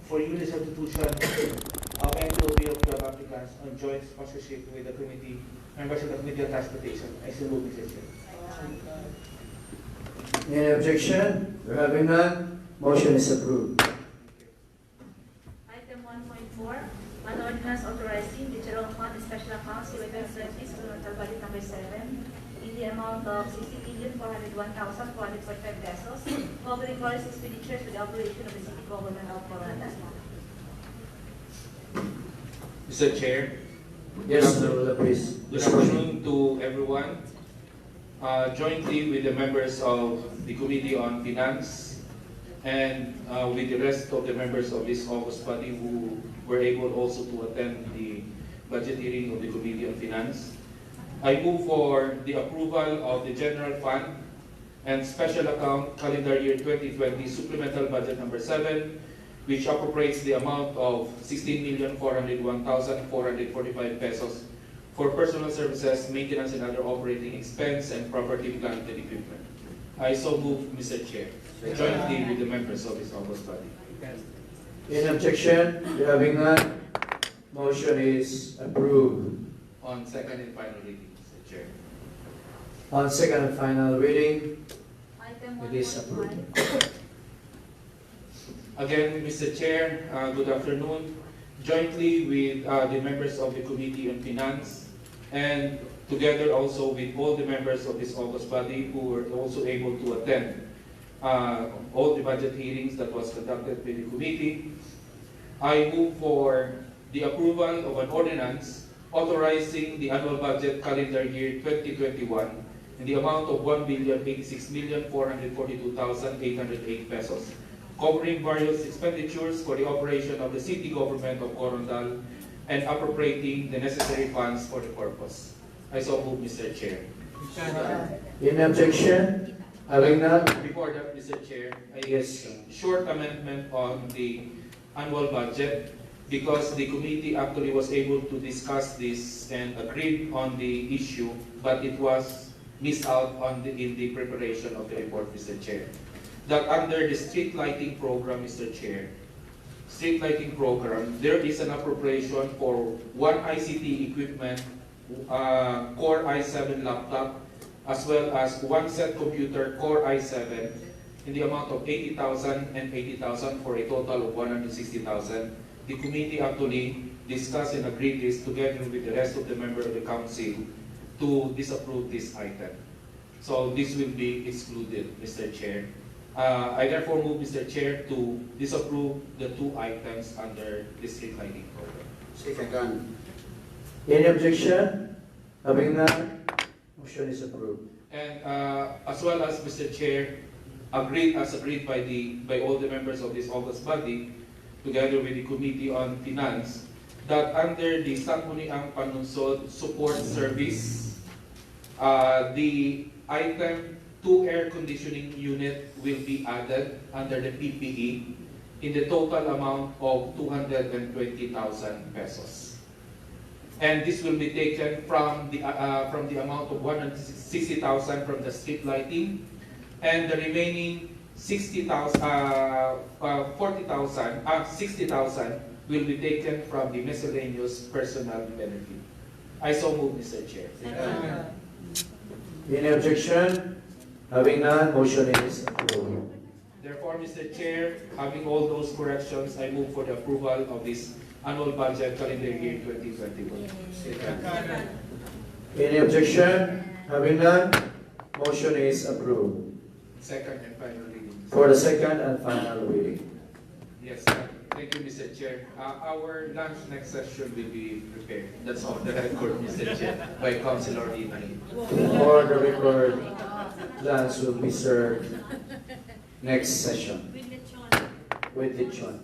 Speaker 2: for unit substitution of MTOP of 12 applicants on joint sponsorship with the committee, members of the Committee on Transportation. I so move, Mr. Chair.
Speaker 12: Any objection? There having none, motion is approved.
Speaker 3: Item 1.4, an ordinance authorizing the general fund special accounts to Koronadal budget number 7 in the amount of 60,401,445 pesos, covering various expenditures for the operation of the city government of Koronadal.
Speaker 11: Mr. Chair.
Speaker 12: Yes, please.
Speaker 11: Good afternoon to everyone. Jointly with the members of the Committee on Finance and with the rest of the members of this August body who were able also to attend the budget hearing of the Committee on Finance, I move for the approval of the General Fund and Special Account Calendar Year 2020 Supplemental Budget Number 7, which appropriates the amount of 16,401,445 pesos for personal services, maintenance and other operating expense, and property, plant, and equipment. I so move, Mr. Chair, jointly with the members of this August body.
Speaker 12: Any objection? There having none, motion is approved.
Speaker 11: On second and final reading, Mr. Chair.
Speaker 12: On second and final reading,
Speaker 3: Item
Speaker 12: it is approved.
Speaker 3: 1.1.
Speaker 11: Again, Mr. Chair, good afternoon. Jointly with the members of the Committee on Finance and together also with all the members of this August body who were also able to attend all the budget hearings that was conducted by the committee, I move for the approval of an ordinance authorizing the annual budget calendar year 2021 in the amount of 1,086,442,808 pesos, covering various expenditures for the operation of the city government of Koronadal and appropriating the necessary funds for the purpose. I so move, Mr. Chair.
Speaker 12: any objection? Having none,
Speaker 11: Before that, Mr. Chair, I
Speaker 12: yes.
Speaker 11: short amendment on the annual budget because the committee actually was able to discuss this and agreed on the issue, but it was missed out on in the preparation of the report, Mr. Chair. That under the street lighting program, Mr. Chair, street lighting program, there is an appropriation for one ICT equipment, Core i7 laptop, as well as one set computer, Core i7, in the amount of 80,000 and 80,000 for a total of 160,000. The committee actually discussed and agreed this together with the rest of the members of the council to disapprove this item. So this will be excluded, Mr. Chair. I therefore move, Mr. Chair, to disapprove the two items under the street lighting program.
Speaker 9: Second.
Speaker 12: Any objection? Having none, motion is approved.
Speaker 11: And as well as, Mr. Chair, agreed by all the members of this August body, together with the Committee on Finance, that under the Sangguniang Panunsod Support Service, the item 2 air conditioning unit will be added under the PPE in the total amount of 220,000 pesos. And this will be taken from the amount of 160,000 from the street lighting, and the remaining 60,000 will be taken from the miscellaneous personal benefit. I so move, Mr. Chair.
Speaker 12: Any objection? Having none, motion is approved.
Speaker 11: Therefore, Mr. Chair, having all those corrections, I move for the approval of this annual budget calendar year 2021.
Speaker 12: Any objection? Having none, motion is approved.
Speaker 11: second and final reading.
Speaker 12: For the second and final reading.
Speaker 11: Yes, thank you, Mr. Chair. Our lunch next session will be prepared. That's all the record, Mr. Chair, by Councilor Inay.
Speaker 12: For the record, lunch will be served next session with lechon.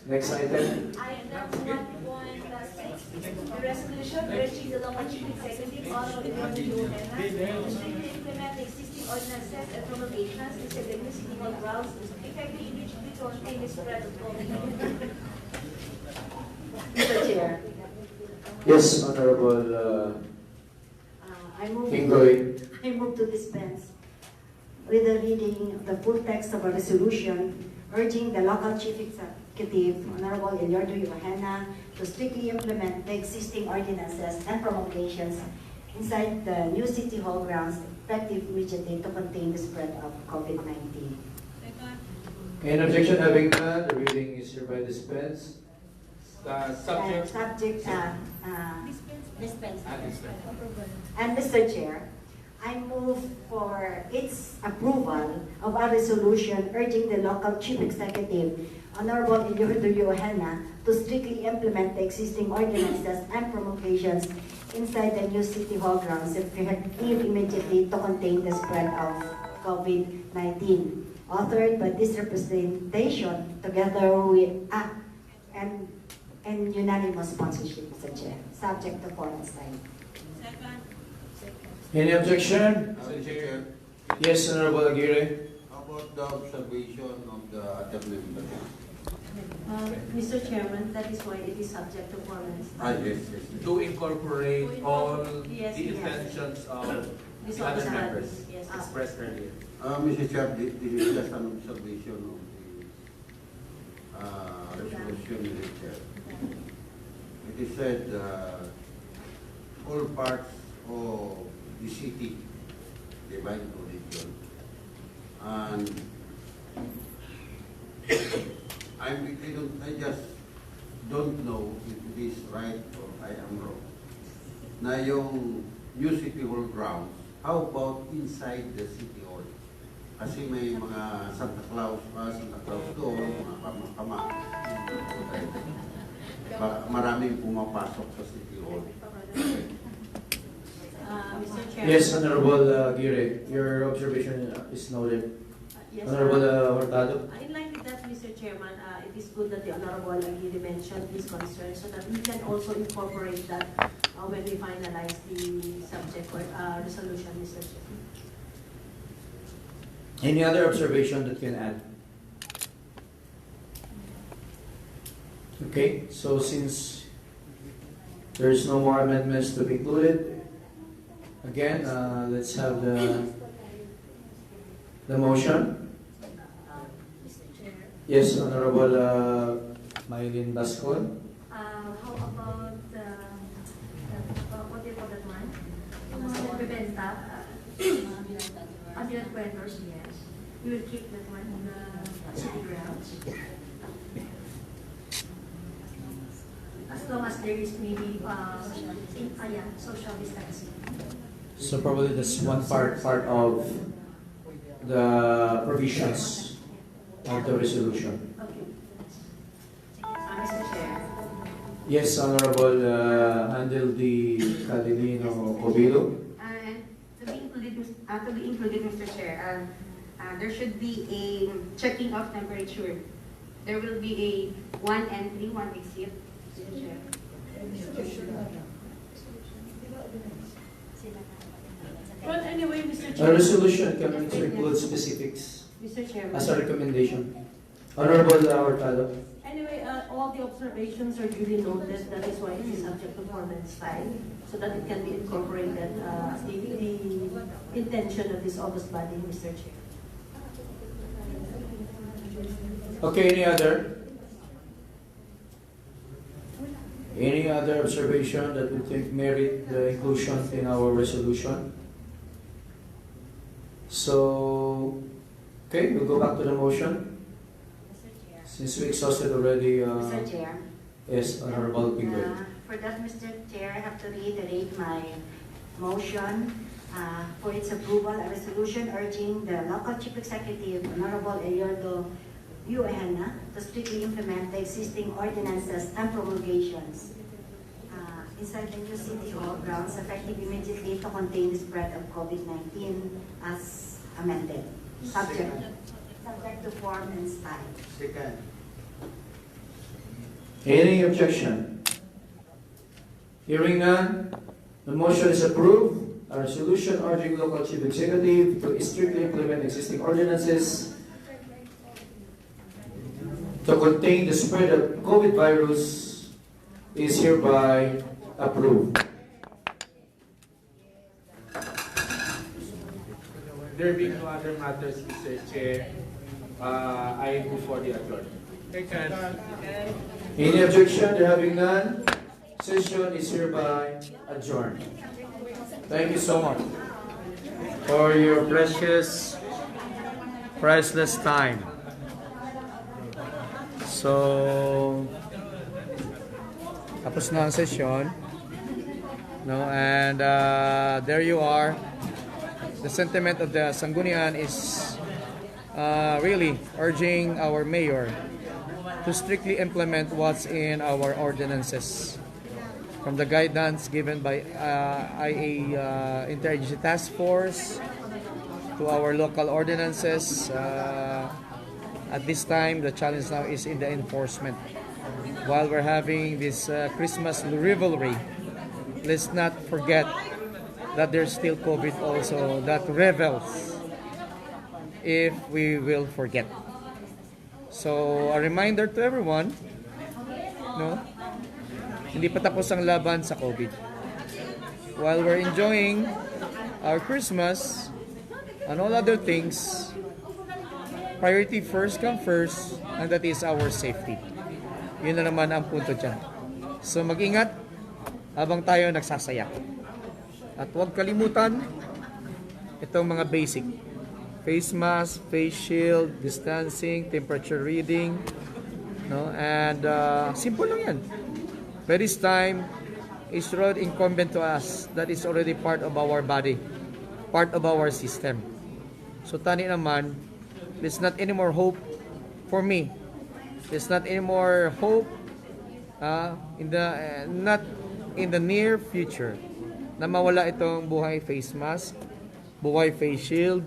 Speaker 12: Next item.
Speaker 3: Item 1.6, the resolution urging the local chief executive honorable Koronadal to strictly implement the existing ordinances and promulgations inside the new city hall grounds, effectively immediately to contain the spread of COVID-19.
Speaker 14: Mr. Chair,
Speaker 12: Yes, Honorable
Speaker 14: I move
Speaker 12: Kingoy.
Speaker 14: I move to dispense with the reading of the full text of a resolution urging the local chief executive, Honorable Eliordo Yohana, to strictly implement the existing ordinances and promulgations inside the new city hall grounds effective immediately to contain the spread of COVID-19.
Speaker 12: In objection having none, the reading is hereby dispensed.
Speaker 11: Subject.
Speaker 14: Dispense.
Speaker 11: Dispense.
Speaker 14: And Mr. Chair, I move for its approval of a resolution urging the local chief executive, Honorable Eliordo Yohana, to strictly implement the existing ordinances and promulgations inside the new city hall grounds effective immediately to contain the spread of COVID-19. Authored by this representation together with and unanimous sponsorship, Mr. Chair, subject to formal sign.
Speaker 12: Any objection?
Speaker 9: Mr. Chair,
Speaker 12: Yes, Honorable Aguirre.
Speaker 9: how about the observation of the other members?
Speaker 15: Mr. Chairman, that is why it is subject to formal
Speaker 9: Yes.
Speaker 11: To incorporate all
Speaker 15: Yes,
Speaker 11: the
Speaker 15: yes.
Speaker 11: intentions of
Speaker 15: This
Speaker 11: the other
Speaker 15: officer
Speaker 11: members
Speaker 15: yes.
Speaker 11: expressed earlier.
Speaker 9: Mr. Chair, this is just an observation of the resolution, Mr. Chair. It is said all parts of the city divide into region. And I just don't know if it is right or I am wrong. Na yung new city hall grounds, how about inside the city hall? Kasi may mga Santa Claus doon, mga kama-kama. Maraming pumapasok sa city hall.
Speaker 15: Mr. Chairman.
Speaker 12: Yes, Honorable Aguirre. Your observation is noted.
Speaker 15: Yes,
Speaker 12: Honorable Hurtado.
Speaker 15: in line with that, Mr. Chairman, it is good that the Honorable Aguirre mentioned his concerns so that we can also incorporate that when we finalize the subject or resolution, Mr. Chairman.
Speaker 12: Any other observation that can add? Okay, so since there's no more amendments to be included, again, let's have the motion. Yes, Honorable Maylin Bascon.
Speaker 3: How about what do you call that one? Bebenta, ambulance vendors, yes. We will keep that one in the city grounds. As long as there is maybe social distancing.
Speaker 12: So probably that's one part of the provisions of the resolution.
Speaker 3: Okay.
Speaker 15: Mr. Chair.
Speaker 12: Yes, Honorable Handel D. Cadilino Cobilo.
Speaker 17: And to be included, Mr. Chair, there should be a checking of temperature. There will be a one entry, one exit, Mr. Chair.
Speaker 15: Well, anyway, Mr.
Speaker 12: A
Speaker 15: Chairman.
Speaker 12: resolution can also include specifics
Speaker 15: Mr. Chairman.
Speaker 12: as a recommendation. Honorable Hurtado.
Speaker 15: Anyway, all the observations are duly noted. That is why it is subject to formal style, so that it can be incorporated as the intention of this August body, Mr. Chair.
Speaker 12: Okay, any other? Any other observation that we think merit the inclusion in our resolution? So, okay, we'll go back to the motion. Since we exhausted already.
Speaker 14: Mr. Chair.
Speaker 12: Yes, Honorable Pingoy.
Speaker 14: For that, Mr. Chair, I have to reiterate my motion for its approval a resolution urging the local chief executive, Honorable Eliordo Uehana, to strictly implement the existing ordinances and promulgations inside the new City Hall grounds effective immediately to contain the spread of COVID-19 as amended, subject to form and style.
Speaker 10: Second.
Speaker 12: Any objection? Hearing none, the motion is approved. A resolution urging local chief executive to strictly implement existing ordinances to contain the spread of COVID virus is hereby approved.
Speaker 11: There being no other matters, Mr. Chair, I move for the adjournment.
Speaker 12: Any objection? There having none, session is hereby adjourned.
Speaker 1: Thank you so much for your precious, priceless time. So, tapos na ang session. No, and there you are. The sentiment of the Sangguniang is really urging our mayor to strictly implement what's in our ordinances. From the guidance given by IA Interagency Task Force to our local ordinances, at this time the challenge now is in the enforcement. While we're having this Christmas rivalry, let's not forget that there's still COVID also that revels if we will forget. So a reminder to everyone, no, hindi pa tapos ang laban sa COVID. While we're enjoying our Christmas and all other things, priority first come first, and that is our safety. Yun na naman ang punto dyan. So mag-ingat habang tayo nagsasaya. At huwag kalimutan itong mga basic. Face mask, face shield, distancing, temperature reading, no? And simple lang yan. But this time, it's already incumbent to us that is already part of our body, part of our system. So tani naman, there's not any more hope for me. There's not any more hope not in the near future na mawala itong buhay face mask, buhay face shield,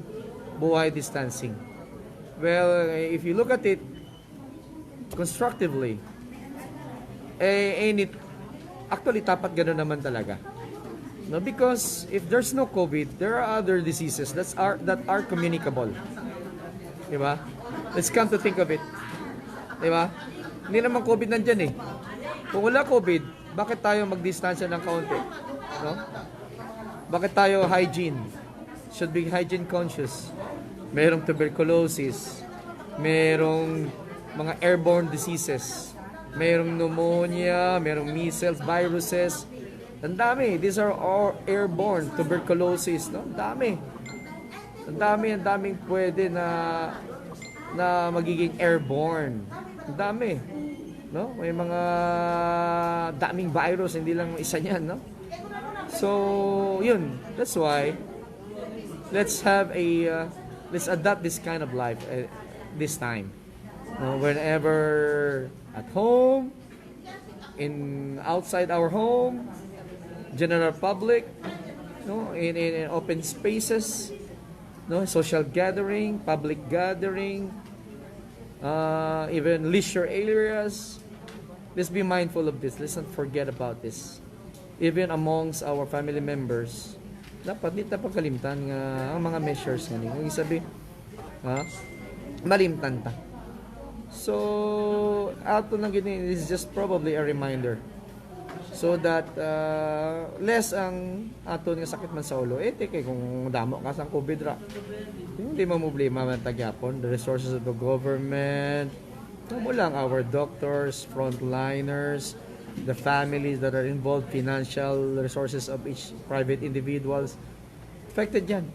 Speaker 1: buhay distancing. Well, if you look at it constructively, actually tapat gano'n naman talaga. No, because if there's no COVID, there are other diseases that are communicable. Diba? Let's come to think of it. Diba? Hindi naman COVID nandyan eh. Kung wala COVID, bakit tayo magdistansya ng kaunti? No? Bakit tayo hygiene? Should be hygiene conscious. Merong tuberculosis. Merong mga airborne diseases. Merong pneumonia, merong measles, viruses. Ang dami. These are all airborne. Tuberculosis, no? Ang dami. Ang daming pwede na magiging airborne. Ang dami. No? May mga daming virus, hindi lang isa niyan, no? So, yun. That's why let's adopt this kind of life this time. No, whenever at home, outside our home, general public, no, in open spaces, no, social gathering, public gathering, even leisure areas. Let's be mindful of this. Let's not forget about this. Even amongst our family members, dapat di tapos kalimtan nga ang mga measures nga ni. Kung isabi, malimtan ta. So, ato lang gini, this is just probably a reminder. So that less ang aton nga sakit man sa ulo. Kay kung damo ka sa COVID ra. Hindi mo problema man tagyapon. The resources of the government, mo lang our doctors, frontliners, the families that are involved, financial resources of each private individuals, affected yan.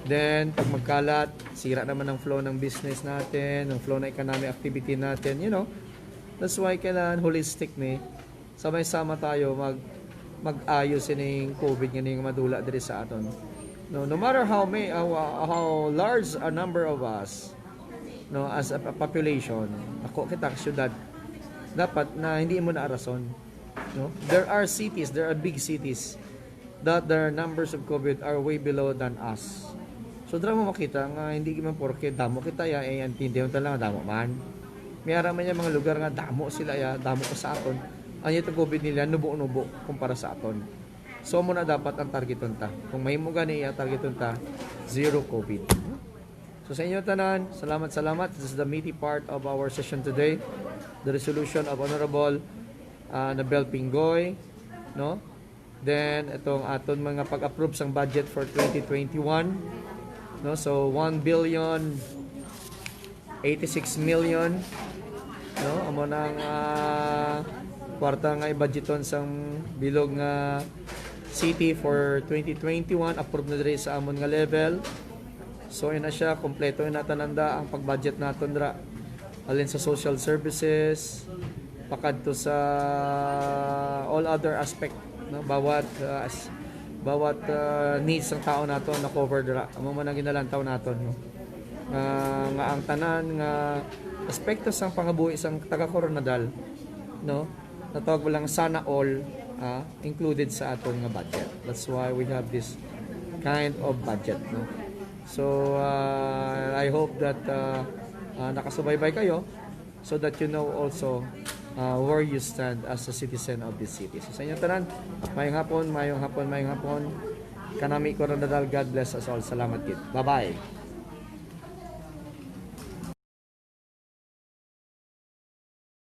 Speaker 1: Then, pag magkalat, sira naman ang flow ng business natin, ang flow ng economic activity natin, you know. That's why kailangan holistic ni, sabay-sama tayo mag-ayos yung COVID nga yung madula diri sa aton.
Speaker 18: No matter how large a number of us, no, as a population, ako kita syudad, dapat na hindi mo na arason, no. There are big cities that their numbers of COVID are way below than us. So dra mo makita nga hindi man porke damo kita ya intindihan ta lang damo man. Mayara man mga lugar nga damo sila ya, damo ko sa aton. Anya to COVID nila nubo-nubo kumpara sa aton. So mo na dapat ang targeton ta. Kung mahimo gani ya targeton ta, zero COVID. So sa inyo tanan, salamat. This is the meaty part of our session today. The resolution of Honorable Nabel Pingoy, no? Then itong aton mga pag-approve sang budget for 2021, no? So 1 billion 86 million, no? Amo nang kwarta nga i-budgeton sang bilog nga city for 2021, approve na diri sa amon nga level. So ina siya, kompleto na tananda ang pag-budget naton dra. Alin sa social services, pakadto sa all other aspect, no? Bawat needs ng tao naton na cover dra. Amo man ang ginalantaw naton, no? Nga ang tanan nga aspekto sang pangabuhi sang taga Koronadal, no? Natawag mo lang sana all included sa atong nga budget. That's why we have this kind of budget, no? So I hope that nakasubaybay kayo so that you know also where you stand as a citizen of this city. So sa inyo tanan, mayong hapon. Kanami Koronadal, God bless us all. Salamat kid. Bye-bye.